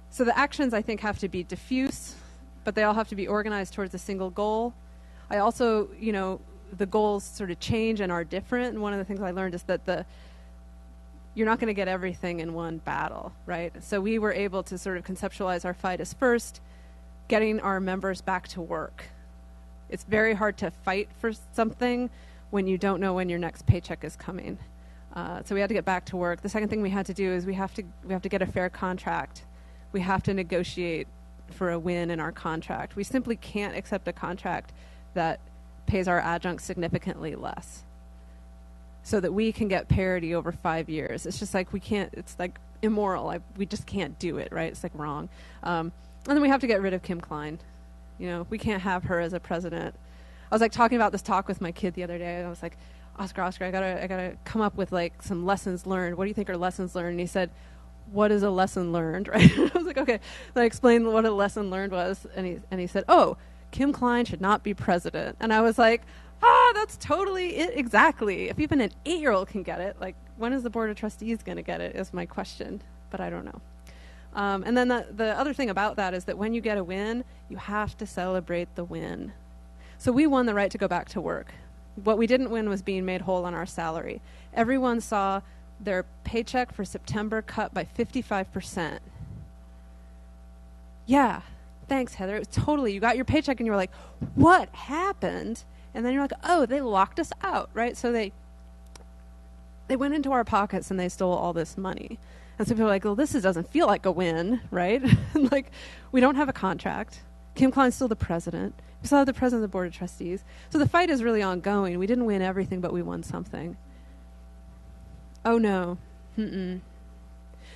so the actions, I think, have to be diffuse, but they all have to be organized towards a single goal. I also, you know, the goals sort of change and are different. And one of the things I learned is that you're not going to get everything in one battle, right? So we were able to sort of conceptualize our fight as first getting our members back to work. It's very hard to fight for something when you don't know when your next paycheck is coming. So we had to get back to work. The second thing we had to do is we have to get a fair contract. We have to negotiate for a win in our contract. We simply can't accept a contract that pays our adjuncts significantly less so that we can get parity over 5 years. It's just like we can't, it's like immoral. We just can't do it, right? It's like wrong. And then we have to get rid of Kim Klein. You know, we can't have her as a president. I was like talking about this talk with my kid the other day, and I was like, Oscar, I gotta come up with like some lessons learned. What do you think are lessons learned? And he said, what is a lesson learned, right? I was like, okay. Then I explained what a lesson learned was, and he said, oh, Kim Klein should not be president. And I was like, that's totally it, exactly. If even an 8-year-old can get it, like when is the Board of Trustees gonna get it is my question, but I don't know. And then the other thing about that is that when you get a win, you have to celebrate the win. So we won the right to go back to work. What we didn't win was being made whole on our salary. Everyone saw their paycheck for September cut by 55%. Yeah, thanks, Heather. It was totally, you got your paycheck and you were like, what happened? And then you're like, oh, they locked us out, right? So they went into our pockets and they stole all this money. And so people are like, well, this doesn't feel like a win, right? Like, we don't have a contract. Kim Klein's still the president. We still have the president of the Board of Trustees. So the fight is really ongoing. We didn't win everything, but we won something. Oh, no.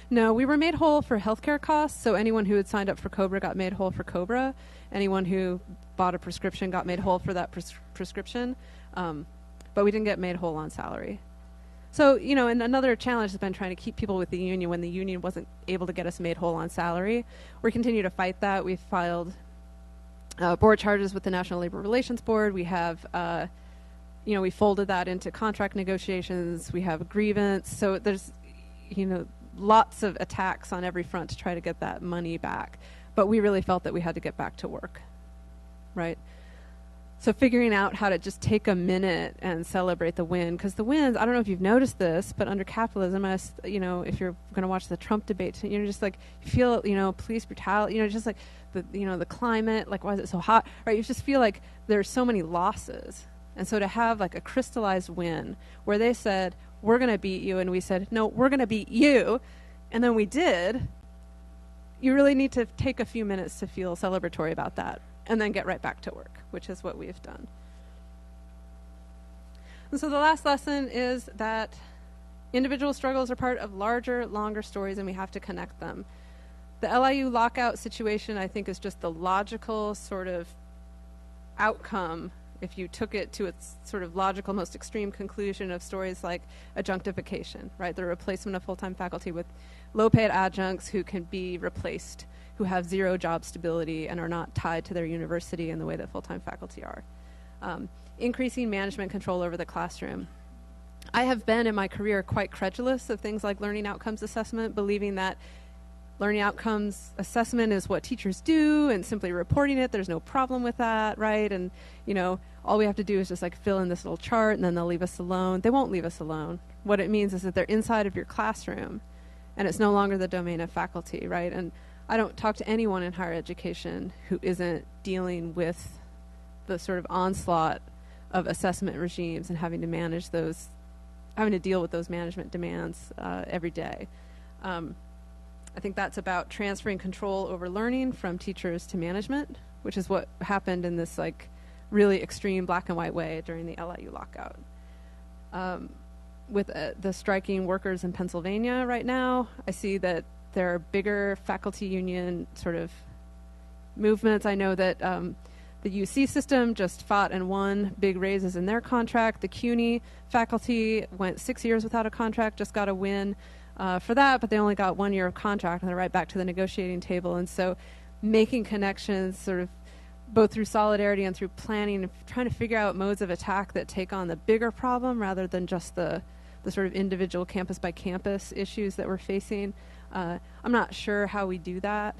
No, we were made whole for healthcare costs. So anyone who had signed up for COBRA got made whole for COBRA. Anyone who bought a prescription got made whole for that prescription. But we didn't get made whole on salary. So, you know, and another challenge has been trying to keep people with the union when the union wasn't able to get us made whole on salary. We continue to fight that. We've filed board charges with the National Labor Relations Board. We have, you know, we folded that into contract negotiations. We have a grievance. So there's, you know, lots of attacks on every front to try to get that money back. But we really felt that we had to get back to work, right? So figuring out how to just take a minute and celebrate the win, because the wins, I don't know if you've noticed this, but under capitalism, you know, if you're going to watch the Trump debate, you know, just like you feel, you know, police brutality, you know, just like the, you know, the climate, like why is it so hot, right? You just feel like there's so many losses. And so to have like a crystallized win where they said, we're going to beat you, and we said, no, we're going to beat you, and then we did, you really need to take a few minutes to feel celebratory about that. And then get right back to work, which is what we've done. And so the last lesson is that individual struggles are part of larger, longer stories, and we have to connect them. The LIU lockout situation, I think, is just the logical sort of outcome, if you took it to its sort of logical, most extreme conclusion of stories like adjunctification, right? The replacement of full-time faculty with low-paid adjuncts who can be replaced, who have zero job stability and are not tied to their university in the way that full-time faculty are. Increasing management control over the classroom. I have been in my career quite credulous of things like learning outcomes assessment, believing that learning outcomes assessment is what teachers do and simply reporting it, there's no problem with that, right? And, you know, all we have to do is just like fill in this little chart and then they'll leave us alone. They won't leave us alone. What it means is that they're inside of your classroom and it's no longer the domain of faculty, right? And I don't talk to anyone in higher education who isn't dealing with the sort of onslaught of assessment regimes and having to manage those, having to deal with those management demands every day. I think that's about transferring control over learning from teachers to management, which is what happened in this like really extreme black and white way during the LIU lockout. With the striking workers in Pennsylvania right now, I see that there are bigger faculty union sort of movements. I know that the UC system just fought and won big raises in their contract. The CUNY faculty went 6 years without a contract, just got a win for that, but they only got 1 year of contract and they're right back to the negotiating table. And so making connections sort of both through solidarity and through planning and trying to figure out modes of attack that take on the bigger problem rather than just the sort of individual campus by campus issues that we're facing. I'm not sure how we do that.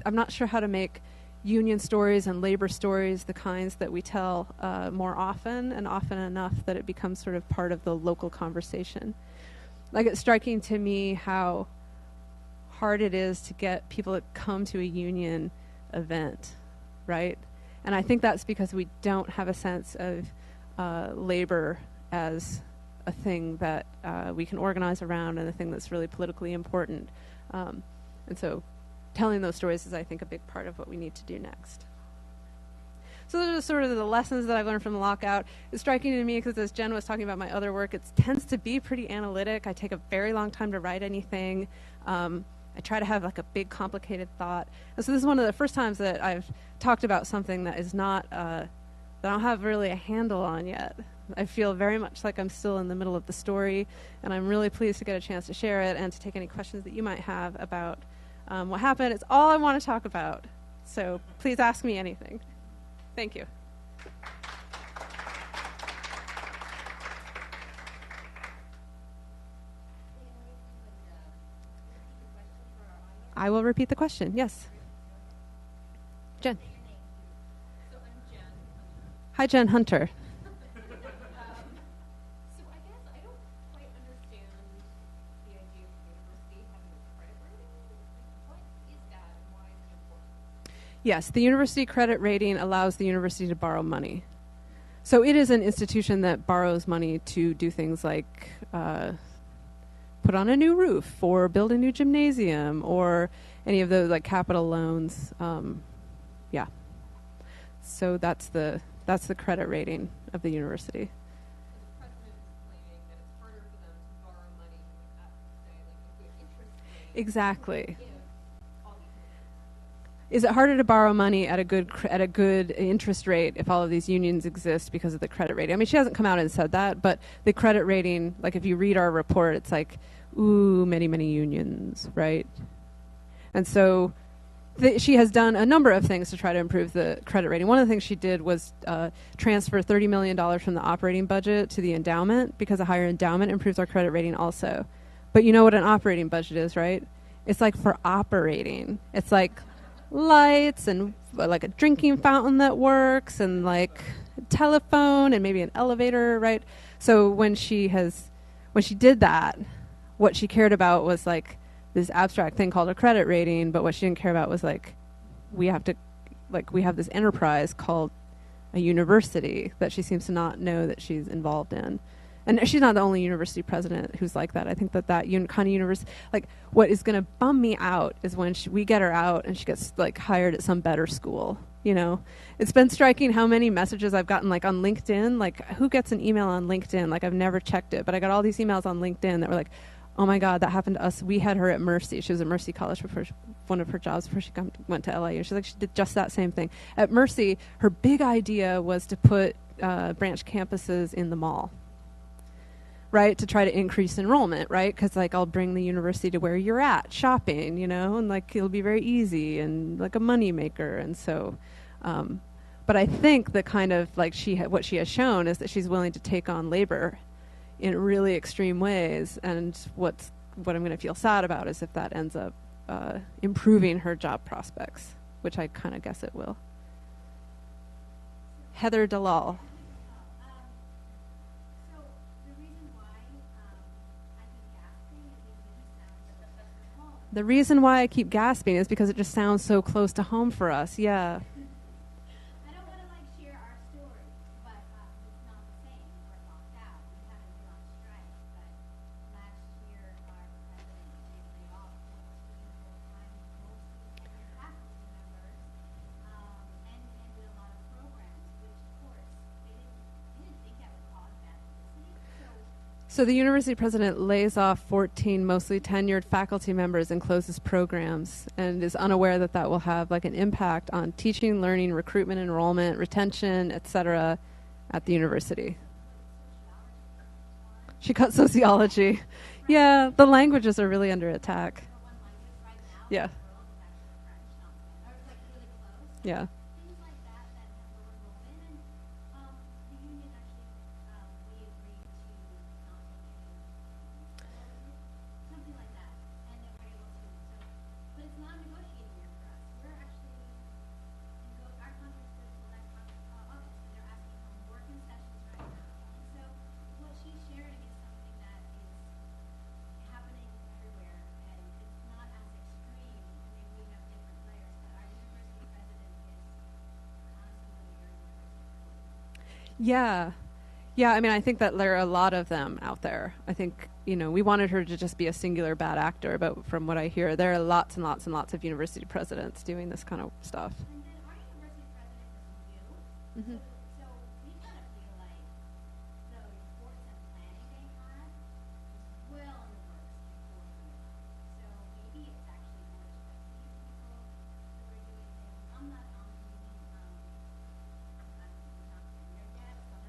I'm not sure how to make union stories and labor stories the kinds that we tell more often and often enough that it becomes sort of part of the local conversation. Like, it's striking to me how hard it is to get people to come to a union event, right? And I think that's because we don't have a sense of labor as a thing that we can organize around and a thing that's really politically important. And so telling those stories is, I think, a big part of what we need to do next. So those are sort of the lessons that I've learned from the lockout. It's striking to me because, as Jen was talking about my other work, it tends to be pretty analytic. I take a very long time to write anything. I try to have like a big, complicated thought. And so this is one of the first times that I've talked about something that is not, that I don't have really a handle on yet. I feel very much like I'm still in the middle of the story, and I'm really pleased to get a chance to share it and to take any questions that you might have about what happened. It's all I want to talk about. So please ask me anything. Thank you. I will repeat the question. Yes. Jen. So I'm Jen. Hi, Jen Hunter. So I guess I don't quite understand the idea of the university having a credit rating. What is that and why is it important? Yes, the university credit rating allows the university to borrow money. So it is an institution that borrows money to do things like put on a new roof or build a new gymnasium or any of those like capital loans. Yeah. So that's the credit rating of the university. The president is claiming that it's harder for them to borrow money at, say, like a good interest rate. Exactly. If all these Is it harder to borrow money at a good interest rate if all of these unions exist because of the credit rating? I mean, she hasn't come out and said that, but the credit rating, like if you read our report, it's like, ooh, many, many unions, right? And so she has done a number of things to try to improve the credit rating. One of the things she did was transfer $30 million from the operating budget to the endowment, because a higher endowment improves our credit rating also. But you know what an operating budget is, right? It's like for operating. It's like lights and like a drinking fountain that works and like a telephone and maybe an elevator, right? So when she did that, what she cared about was like this abstract thing called a credit rating, but what she didn't care about was like we have this enterprise called a university that she seems to not know that she's involved in. And she's not the only university president who's like that. I think that kind of university, like what is going to bum me out is when we get her out and she gets like hired at some better school, you know. It's been striking how many messages I've gotten, like, on LinkedIn. Like, who gets an email on LinkedIn? Like, I've never checked it, but I got all these emails on LinkedIn that were like, oh my God, that happened to us. We had her at Mercy. She was at Mercy College before one of her jobs before she went to LIU. She's like, she did just that same thing. At Mercy, her big idea was to put branch campuses in the mall, right, to try to increase enrollment, right? Because, like, I'll bring the university to where you're at, shopping, you know, and, like, it'll be very easy and, like, a money maker. And so, but I think the kind of, like, what she has shown is that she's willing to take on labor in really extreme ways. And what I'm going to feel sad about is if that ends up improving her job prospects, which I kind of guess it will. Heather Dalal. The reason why I keep gasping is because it just sounds so close to home for us. Yeah. I don't want to like share our story, but it's not the same. We're locked out. We haven't been on strike, but last year our president laid off 14 full-time, mostly tenured faculty members, and ended a lot of programs, which of course they didn't think that would cause bad publicity. So the university president lays off 14 mostly tenured faculty members and closes programs and is unaware that that will have like an impact on teaching, learning, recruitment, enrollment, retention, etc. at the university. She cut sociology. Yeah, the languages are really under attack. Yeah. Yeah. Yeah. Yeah, I mean, I think that there are a lot of them out there. I think, you know, we wanted her to just be a singular bad actor, but from what I hear, there are lots and lots and lots of university presidents doing this kind of stuff. And then our university president was new. Mm-hmm. So we kind of feel like the reports and planning they had was well in the works before we left. So maybe it's actually more just like these people who are doing things. I'm not on the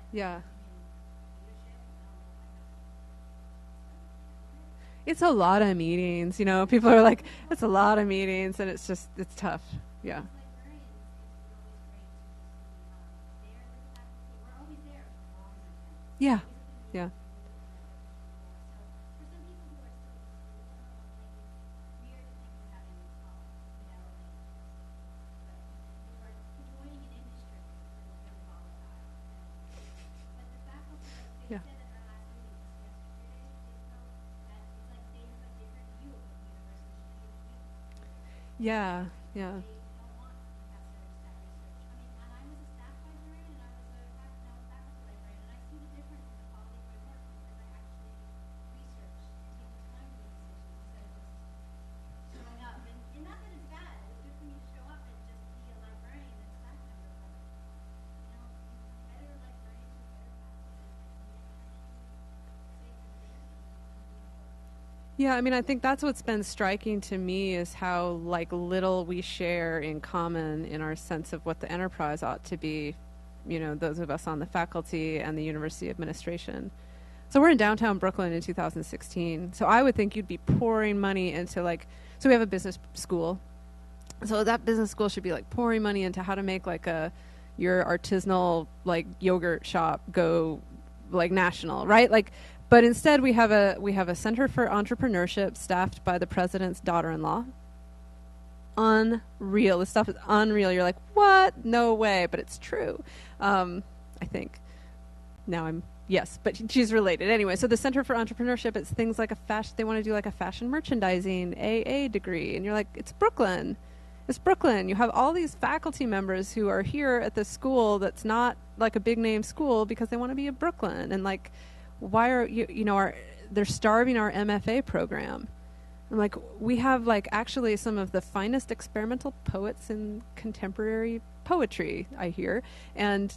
Yeah. It's a lot of meetings, you know. People are like, it's a lot of meetings, and it's just, it's tough. Yeah. Yeah. Yeah. Yeah. Yeah, yeah. Yeah, I mean, I think that's what's been striking to me is how, like, little we share in common in our sense of what the enterprise ought to be, you know, those of us on the faculty and the university administration. So we're in downtown Brooklyn in 2016. So I would think you'd be pouring money into, like, so we have a business school. So that business school should be, like, pouring money into how to make, like, your artisanal, like, yogurt shop go, like, national, right? Like, but instead, we have a Center for Entrepreneurship staffed by the president's daughter-in-law. Unreal. This stuff is unreal. You're like, what? No way. But it's true. I think. Yes, but she's related. Anyway, so the Center for Entrepreneurship, it's things like they want to do like a fashion merchandising AA degree. And you're like, it's Brooklyn. It's Brooklyn. You have all these faculty members who are here at this school that's not like a big name school because they want to be at Brooklyn. And like, why are they're starving our MFA program. I'm like, we have like actually some of the finest experimental poets in contemporary poetry, I hear, and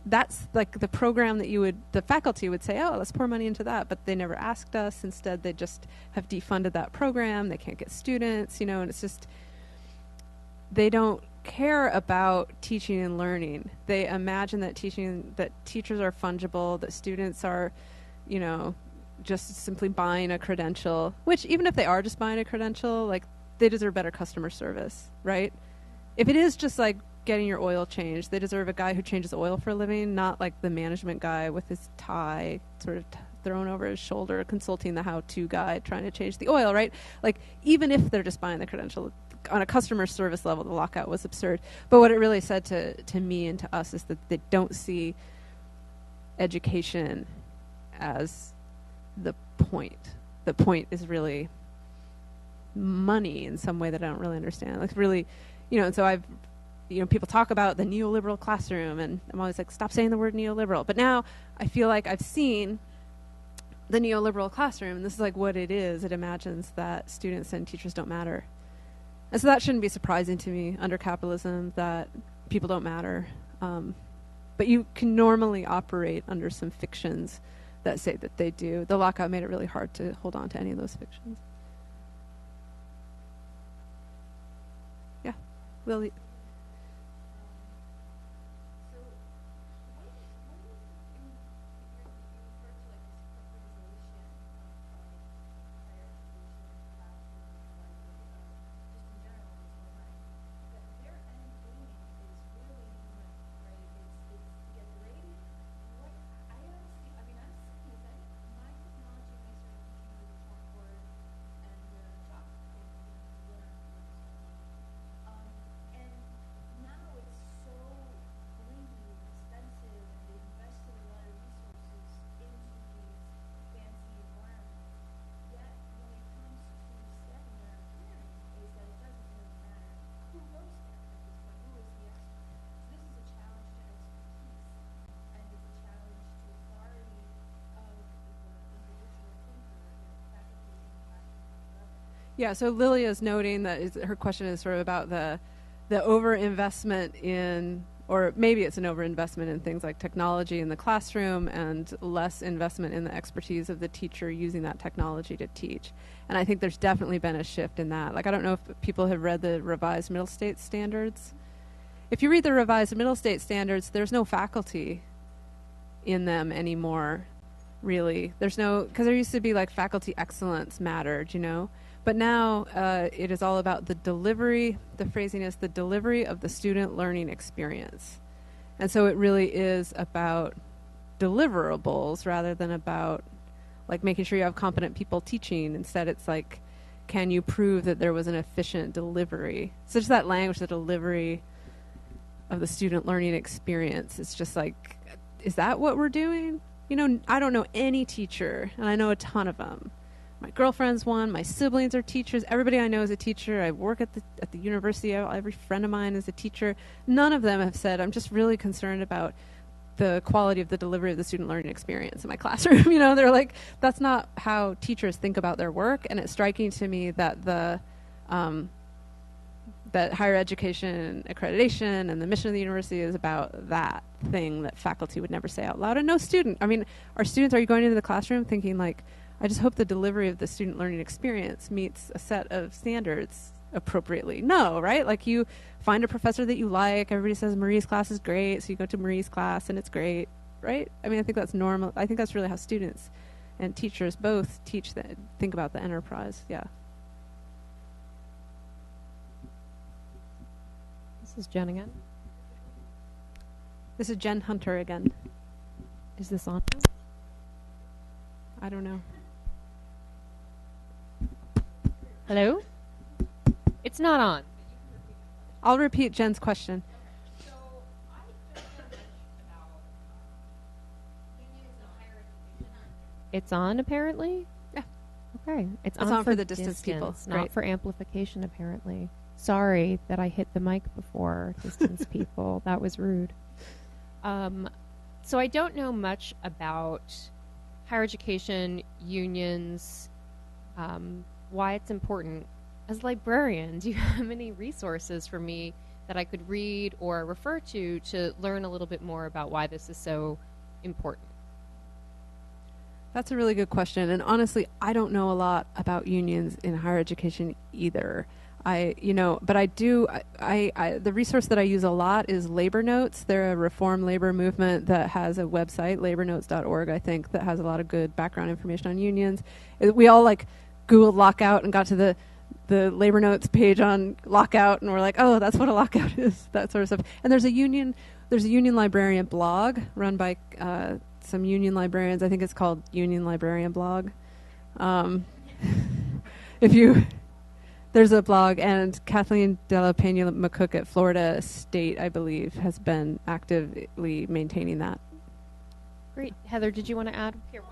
that's like the program that the faculty would say, oh, let's pour money into that, but they never asked us. Instead, they just have defunded that program. They can't get students, and it's just, they don't care about teaching and learning. They imagine that teachers are fungible, that students are, just simply buying a credential, which even if they are just buying a credential, like, they deserve better customer service, right? If it is just like getting your oil changed, they deserve a guy who changes oil for a living, not like the management guy with his tie sort of thrown over his shoulder, consulting the how-to guy trying to change the oil, right? Like, even if they're just buying the credential, on a customer service level, the lockout was absurd. But what it really said to me and to us is that they don't see education as the point. The point is really money in some way that I don't really understand. Like, really, and so people talk about the neoliberal classroom, and I'm always like, stop saying the word neoliberal. But now I feel like I've seen the neoliberal classroom, and this is like what it is. It imagines that students and teachers don't matter. And so that shouldn't be surprising to me under capitalism, that people don't matter. But you can normally operate under some fictions that say that they do. The lockout made it really hard to hold on to any of those fictions. Yeah, Lily. Yeah, so Lily is noting that her question is sort of about the overinvestment in, or maybe it's an overinvestment in things like technology in the classroom and less investment in the expertise of the teacher using that technology to teach. And I think there's definitely been a shift in that. Like, I don't know if people have read the revised middle state standards. If you read the revised middle state standards, there's no faculty in them anymore, really. There's no, because there used to be like faculty excellence mattered, But now it is all about the delivery. The phrasing is the delivery of the student learning experience. And so it really is about deliverables rather than about like making sure you have competent people teaching. Instead, it's like, can you prove that there was an efficient delivery? So just that language, the delivery of the student learning experience. It's just like, is that what we're doing? I don't know any teacher, and I know a ton of them. My girlfriend's one. My siblings are teachers. Everybody I know is a teacher. I work at the university. Every friend of mine is a teacher. None of them have said, I'm just really concerned about the quality of the delivery of the student learning experience in my classroom. They're like, that's not how teachers think about their work. And it's striking to me that that higher education accreditation and the mission of the university is about that thing that faculty would never say out loud. And no student. I mean, are you going into the classroom thinking like, I just hope the delivery of the student learning experience meets a set of standards appropriately? No, right? Like, you find a professor that you like. Everybody says Marie's class is great, so you go to Marie's class and it's great, right? I mean, I think that's normal. I think that's really how students and teachers both think about the enterprise. Yeah. This is Jen again. This is Jen Hunter again. Is this on? I don't know. Hello? It's not on. I'll repeat Jen's question. So I don't know much about unions and higher education. It's on, apparently? Yeah. Okay. It's on for the distance people. Not Great. for amplification, apparently. Sorry that I hit the mic before, distance people. That was rude. So I don't know much about higher education, unions, why it's important. As librarians, do you have any resources for me that I could read or refer to learn a little bit more about why this is so important? That's a really good question. And honestly, I don't know a lot about unions in higher education either. But I do, the resource that I use a lot is Labor Notes. They're a reform labor movement that has a website, labornotes.org, I think, that has a lot of good background information on unions. We all Googled Lockout and got to the Labor Notes page on Lockout, and we're like, oh, that's what a lockout is, that sort of stuff. And there's a union librarian blog run by some union librarians. I think it's called Union Librarian Blog. There's a blog, and Kathleen De La Pena McCook at Florida State, I believe, has been actively maintaining that. Great. Heather, did you want to add? Here.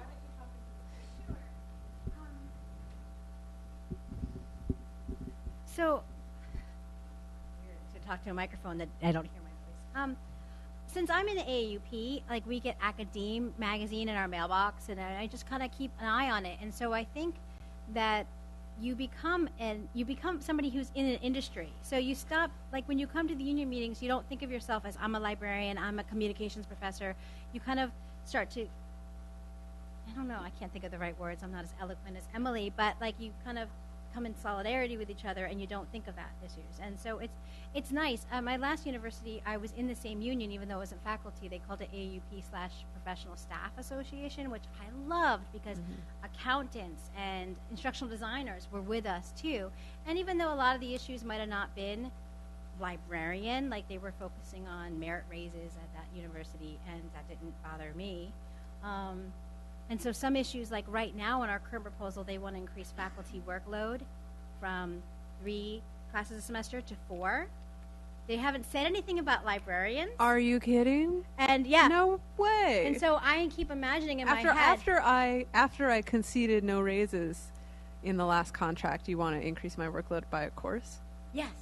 So, to talk to a microphone that I don't hear my voice. Since I'm in the AAUP, we get Academe magazine in our mailbox, and I just kind of keep an eye on it. And so I think that you become somebody who's in an industry. So you stop, when you come to the union meetings, you don't think of yourself as, I'm a librarian, I'm a communications professor. You kind of start to, I don't know, I can't think of the right words, I'm not as eloquent as Emily, but you kind of come in solidarity with each other, and you don't think of that issues. And so it's nice. My last university, I was in the same union, even though it wasn't faculty. They called it AUP/Professional Staff Association, which I loved because accountants and instructional designers were with us too. And even though a lot of the issues might have not been librarian, they were focusing on merit raises at that university, and that didn't bother me. And so some issues, right now in our current proposal, they want to increase faculty workload from 3 classes a semester to 4. They haven't said anything about librarians. Are you kidding? And yeah. No way. And so I keep imagining in my head. After I conceded no raises in the last contract, you want to increase my workload by a course? Yes.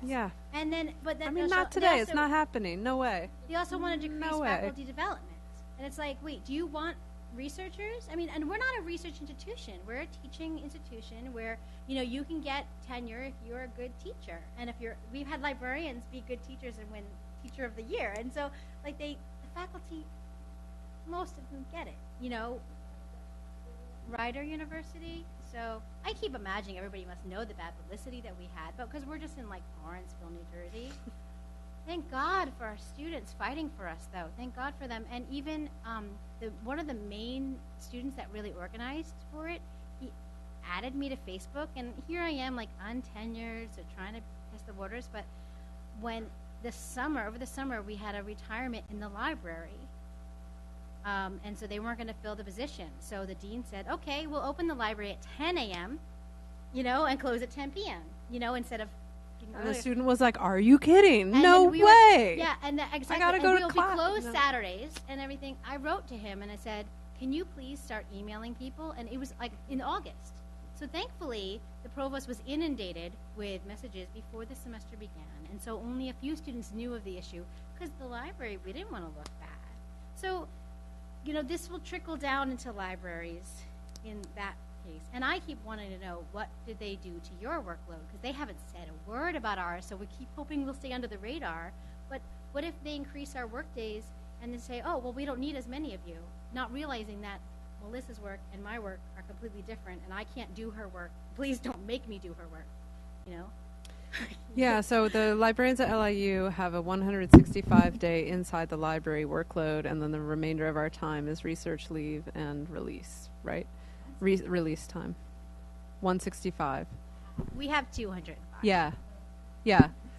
Yeah. And then, but then not today. It's not happening. No way. They also want to decrease faculty development. And it's wait, do you want researchers? And we're not a research institution. We're a teaching institution where, you can get tenure if you're a good teacher. And we've had librarians be good teachers and win Teacher of the Year. And so, the faculty, most of them get it, Rider University. So I keep imagining everybody must know the bad publicity that we had, but because we're just in Lawrenceville, New Jersey. Thank God for our students fighting for us, though. Thank God for them. And even one of the main students that really organized for it, he added me to Facebook. And here I am, untenured, so trying to test the waters. But when over the summer, we had a retirement in the library. And so they weren't going to fill the position. So the dean said, okay, we'll open the library at 10 a.m., and close at 10 p.m., instead of... And the student was like, are you kidding? And no way. Exactly. I got to go to class. We'll be closed Saturdays and everything. I wrote to him and I said, can you please start emailing people? And it was in August. So thankfully, the provost was inundated with messages before the semester began. And so only a few students knew of the issue because the library, we didn't want to look bad. So, this will trickle down into libraries in that case. And I keep wanting to know, what did they do to your workload? Because they haven't said a word about ours, so we keep hoping we'll stay under the radar. But what if they increase our work days and then say, oh, well, we don't need as many of you, not realizing that Melissa's work and my work are completely different, and I can't do her work. Please don't make me do her work, Yeah, so the librarians at LIU have a 165-day inside the library workload, and then the remainder of our time is research leave and release, right? Release time. 165. We have 205. Yeah.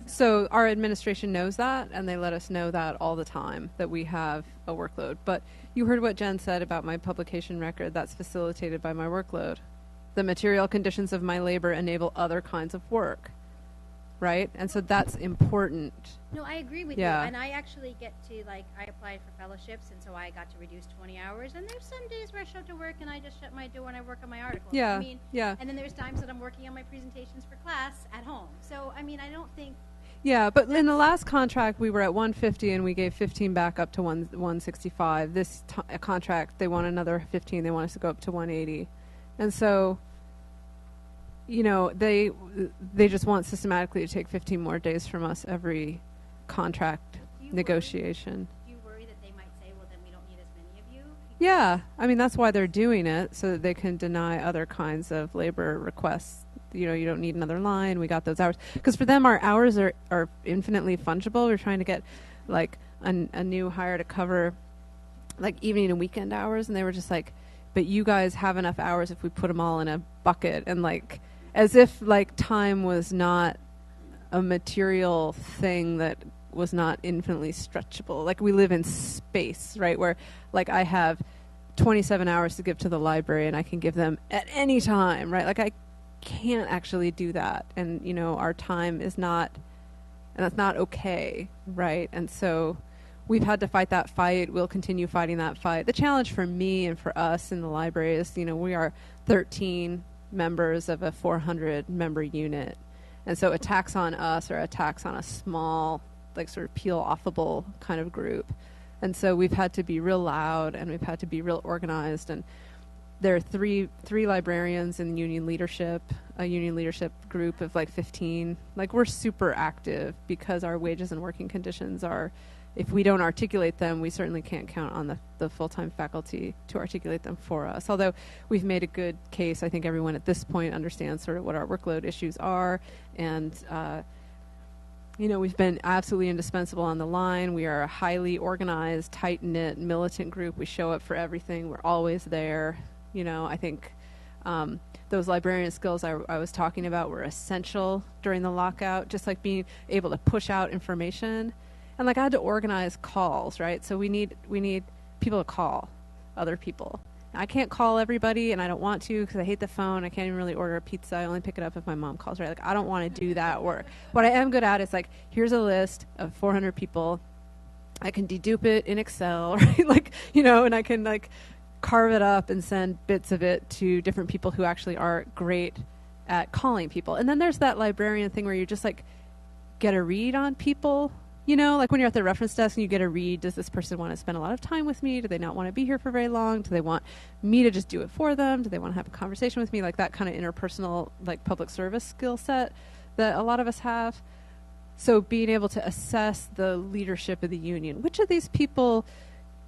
So our administration knows that, and they let us know that all the time, that we have a workload. But you heard what Jen said about my publication record. That's facilitated by my workload. The material conditions of my labor enable other kinds of work, right? And so that's important. No, I agree with you. And I actually get to, I applied for fellowships, and so I got to reduce 20 hours. And there's some days where I show up to work and I just shut my door and I work on my article. Yeah. And then there's times that I'm working on my presentations for class at home. So, I don't think... Yeah, but in the last contract, we were at 150, and we gave 15 back up to 165. This contract, they want another 15. They want us to go up to 180. And so you know, they just want systematically to take 15 more days from us every contract negotiation. Do you worry that they might say, well, then we don't need as many of you? Yeah, I mean, that's why they're doing it, so that they can deny other kinds of labor requests. You know, you don't need another line, we got those hours. Because for them, our hours are infinitely fungible. We're trying to get, like, a new hire to cover, like, evening and weekend hours, and they were just like, but you guys have enough hours if we put them all in a bucket. And, like, as if, like, time was not a material thing that was not infinitely stretchable. Like, we live in space, right, where, like, I have 27 hours to give to the library and I can give them at any time, right? Like, I can't actually do that. And, you know, our time is not, and that's not okay, right? And so we've had to fight that fight. We'll continue fighting that fight. The challenge for me and for us in the library is, you know, we are 13 members of a 400-member unit. And so attacks on us are attacks on a small, like, sort of peel-offable kind of group. And so we've had to be real loud and we've had to be real organized. And there are three librarians in union leadership, a union leadership group of like 15. Like, we're super active because our wages and working conditions are, if we don't articulate them, we certainly can't count on the full-time faculty to articulate them for us. Although we've made a good case, I think everyone at this point understands sort of what our workload issues are. And, you know, we've been absolutely indispensable on the line. We are a highly organized, tight-knit, militant group. We show up for everything. We're always there. You know, I think those librarian skills I was talking about were essential during the lockout, just like being able to push out information. And, like, I had to organize calls, right? So we need people to call other people. I can't call everybody, and I don't want to because I hate the phone. I can't even really order a pizza. I only pick it up if my mom calls, right? Like, I don't want to do that work. What I am good at is, like, here's a list of 400 people. I can dedupe it in Excel, right? Like, you know, and I can, like, carve it up and send bits of it to different people who actually are great at calling people. And then there's that librarian thing where you just, like, get a read on people. You know, like when you're at the reference desk and you get a read, does this person want to spend a lot of time with me? Do they not want to be here for very long? Do they want me to just do it for them? Do they want to have a conversation with me? Like that kind of interpersonal, like, public service skill set that a lot of us have. So being able to assess the leadership of the union, which of these people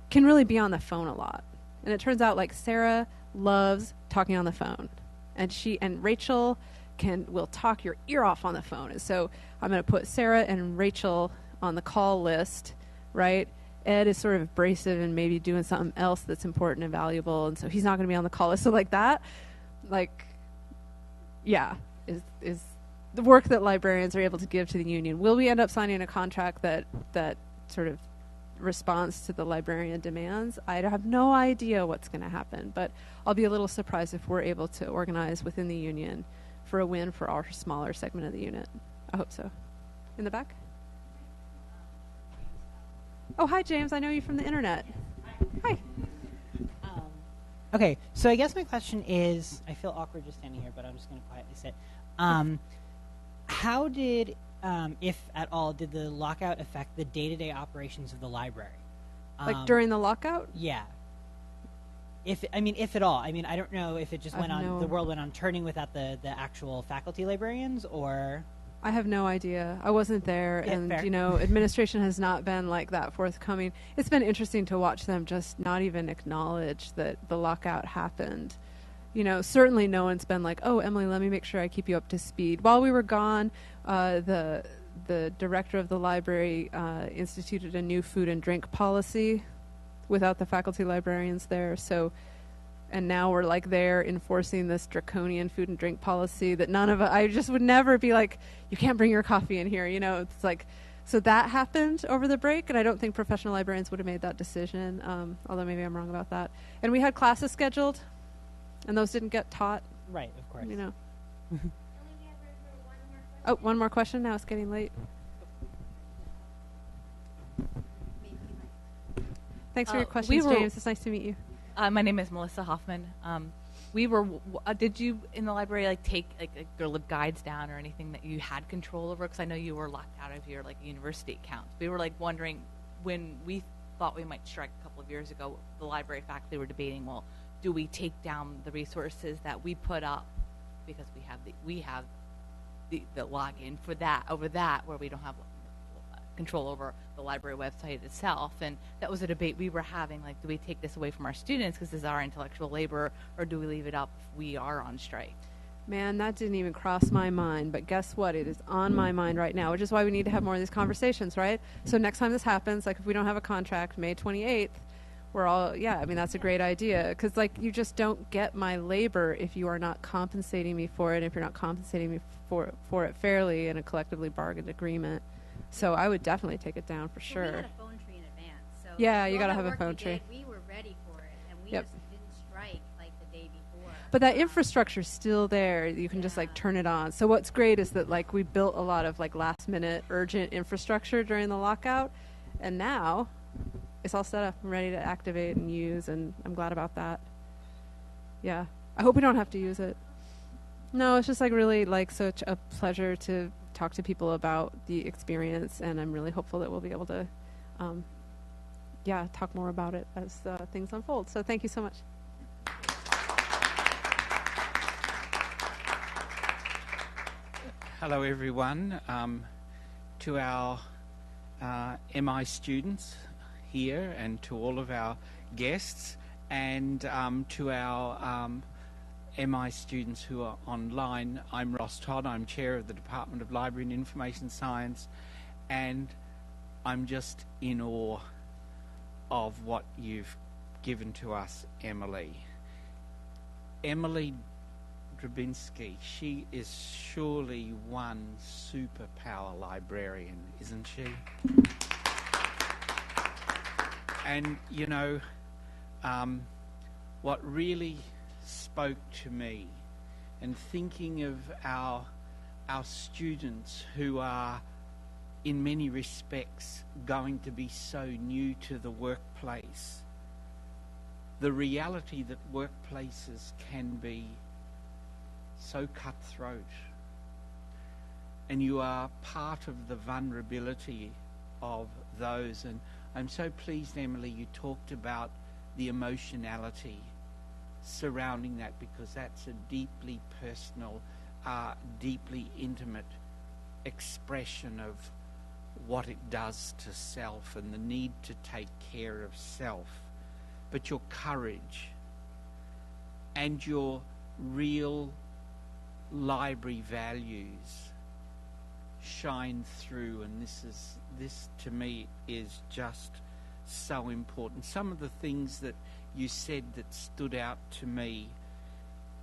can really be on the phone a lot? And it turns out, like, Sarah loves talking on the phone, and Rachel will talk your ear off on the phone. And so I'm going to put Sarah and Rachel on the call list, right? Ed is sort of abrasive and maybe doing something else that's important and valuable, and so he's not going to be on the call list. So, like, that, like, yeah, is the work that librarians are able to give to the union. Will we end up signing a contract that sort of responds to the librarian demands? I have no idea what's going to happen, but I'll be a little surprised if we're able to organize within the union for a win for our smaller segment of the unit. I hope so. In the back? Oh, hi, James. I know you from the internet. Hi. Okay, so I guess my question is, I feel awkward just standing here, but I'm just going to quietly sit. How did, if at all, did the lockout affect the day-to-day operations of the library? Like during the lockout? Yeah. If at all. I mean, I don't know if it just went on, the world went on turning without the actual faculty librarians, or... I have no idea. I wasn't there, Yeah, and fair. you know, administration has not been like that forthcoming. It's been interesting to watch them just not even acknowledge that the lockout happened. You know, certainly no one's been like, "Oh, Emily, let me make sure I keep you up to speed." While we were gone, the director of the library instituted a new food and drink policy without the faculty librarians there. So. And now we're like there enforcing this draconian food and drink policy that none of us, I just would never be like, you can't bring your coffee in here, you know. It's like, so that happened over the break, and I don't think professional librarians would have made that decision, although maybe I'm wrong about that. And we had classes scheduled, and those didn't get taught. Right, of course. You know. Only we have room for one more question. Oh, one more question. Now it's getting late. Thanks for your questions, James. It's nice to meet you. My name is Melissa Hoffman. Did you in the library like take like your lib guides down or anything that you had control over? Because I know you were locked out of your like university accounts. We were like wondering when we thought we might strike a couple of years ago. The library faculty were debating, well, do we take down the resources that we put up because we have the login for that over that, where we don't have control over the library website itself. And that was a debate we were having, like, do we take this away from our students because this is our intellectual labor, or do we leave it up if we are on strike? Man, that didn't even cross my mind, but guess what? It is on my mind right now, which is why we need to have more of these conversations, right? So next time this happens, like if we don't have a contract May 28th, we're all, yeah, I mean, that's a great idea, because like you just don't get my labor if you are not compensating me for it, if you're not compensating me for it fairly in a collectively bargained agreement. So I would definitely take it down for sure. We had a phone tree in advance. So yeah, you got to all have that a work phone we tree. did, we were ready for it, and we Yep. just didn't strike like the day before. But that infrastructure's still there. You can just like turn it on. So what's great is that like we built a lot of like last minute urgent infrastructure during the lockout, and now it's all set up and ready to activate and use, and I'm glad about that. Yeah. I hope we don't have to use it. No, it's just like really like such a pleasure to talk to people about the experience, and I'm really hopeful that we'll be able to talk more about it as things unfold. So thank you so much. Hello everyone. To our MI students here, and to all of our guests, and to our MI students who are online, I'm Ross Todd. I'm chair of the Department of Library and Information Science, and I'm just in awe of what you've given to us, Emily. Emily Drabinski, she is surely one superpower librarian, isn't she? And you know, what really spoke to me, and thinking of our students who are in many respects going to be so new to the workplace, the reality that workplaces can be so cutthroat, and you are part of the vulnerability of those. And I'm so pleased, Emily, you talked about the emotionality surrounding that, because that's a deeply personal, deeply intimate expression of what it does to self and the need to take care of self. But your courage and your real library values shine through, and this to me is just so important. Some of the things that you said that stood out to me,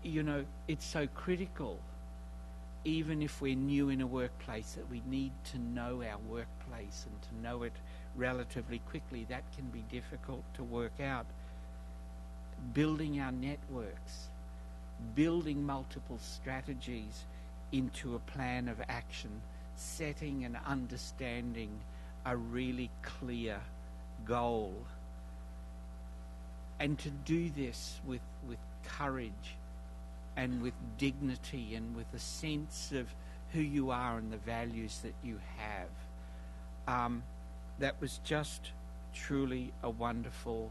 you know, it's so critical, even if we're new in a workplace, that we need to know our workplace and to know it relatively quickly. That can be difficult to work out. Building our networks, building multiple strategies into a plan of action, setting and understanding a really clear goal. And to do this with courage and with dignity and with a sense of who you are and the values that you have. That was just truly a wonderful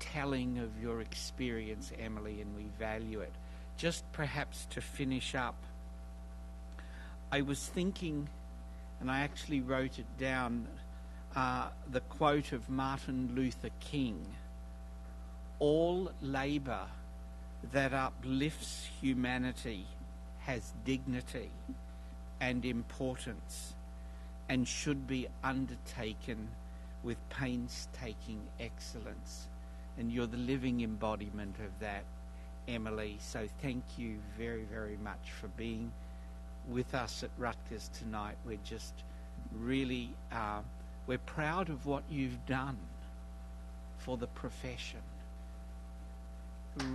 telling of your experience, Emily, and we value it. Just perhaps to finish up, I was thinking, and I actually wrote it down, the quote of Martin Luther King: "All labor that uplifts humanity has dignity and importance and should be undertaken with painstaking excellence." And you're the living embodiment of that, Emily. So thank you very, very much for being with us at Rutgers tonight. We're just really, we're proud of what you've done for the profession.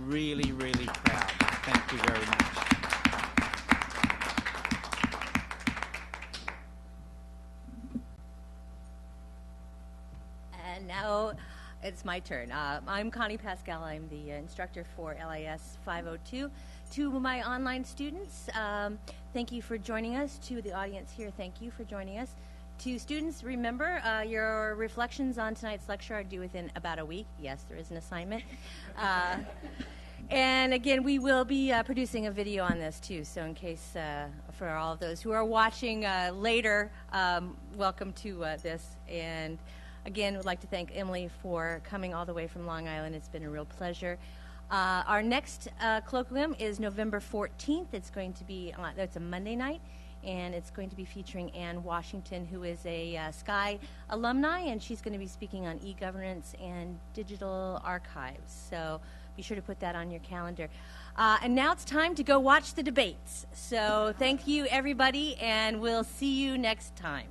Really, really proud. Thank you very much. And now it's my turn. I'm Connie Pascal. I'm the instructor for LIS 502. To my online students, thank you for joining us. To the audience here, thank you for joining us. To students, remember, your reflections on tonight's lecture are due within about a week. Yes, there is an assignment. And again, we will be producing a video on this too. So in case for all of those who are watching later, welcome to this. And again, would like to thank Emily for coming all the way from Long Island. It's been a real pleasure. Our next colloquium is November 14th. It's going to be, it's a Monday night, and it's going to be featuring Ann Washington, who is a Sky alumni, and she's going to be speaking on e-governance and digital archives. So be sure to put that on your calendar. And now it's time to go watch the debates. So thank you, everybody, and we'll see you next time.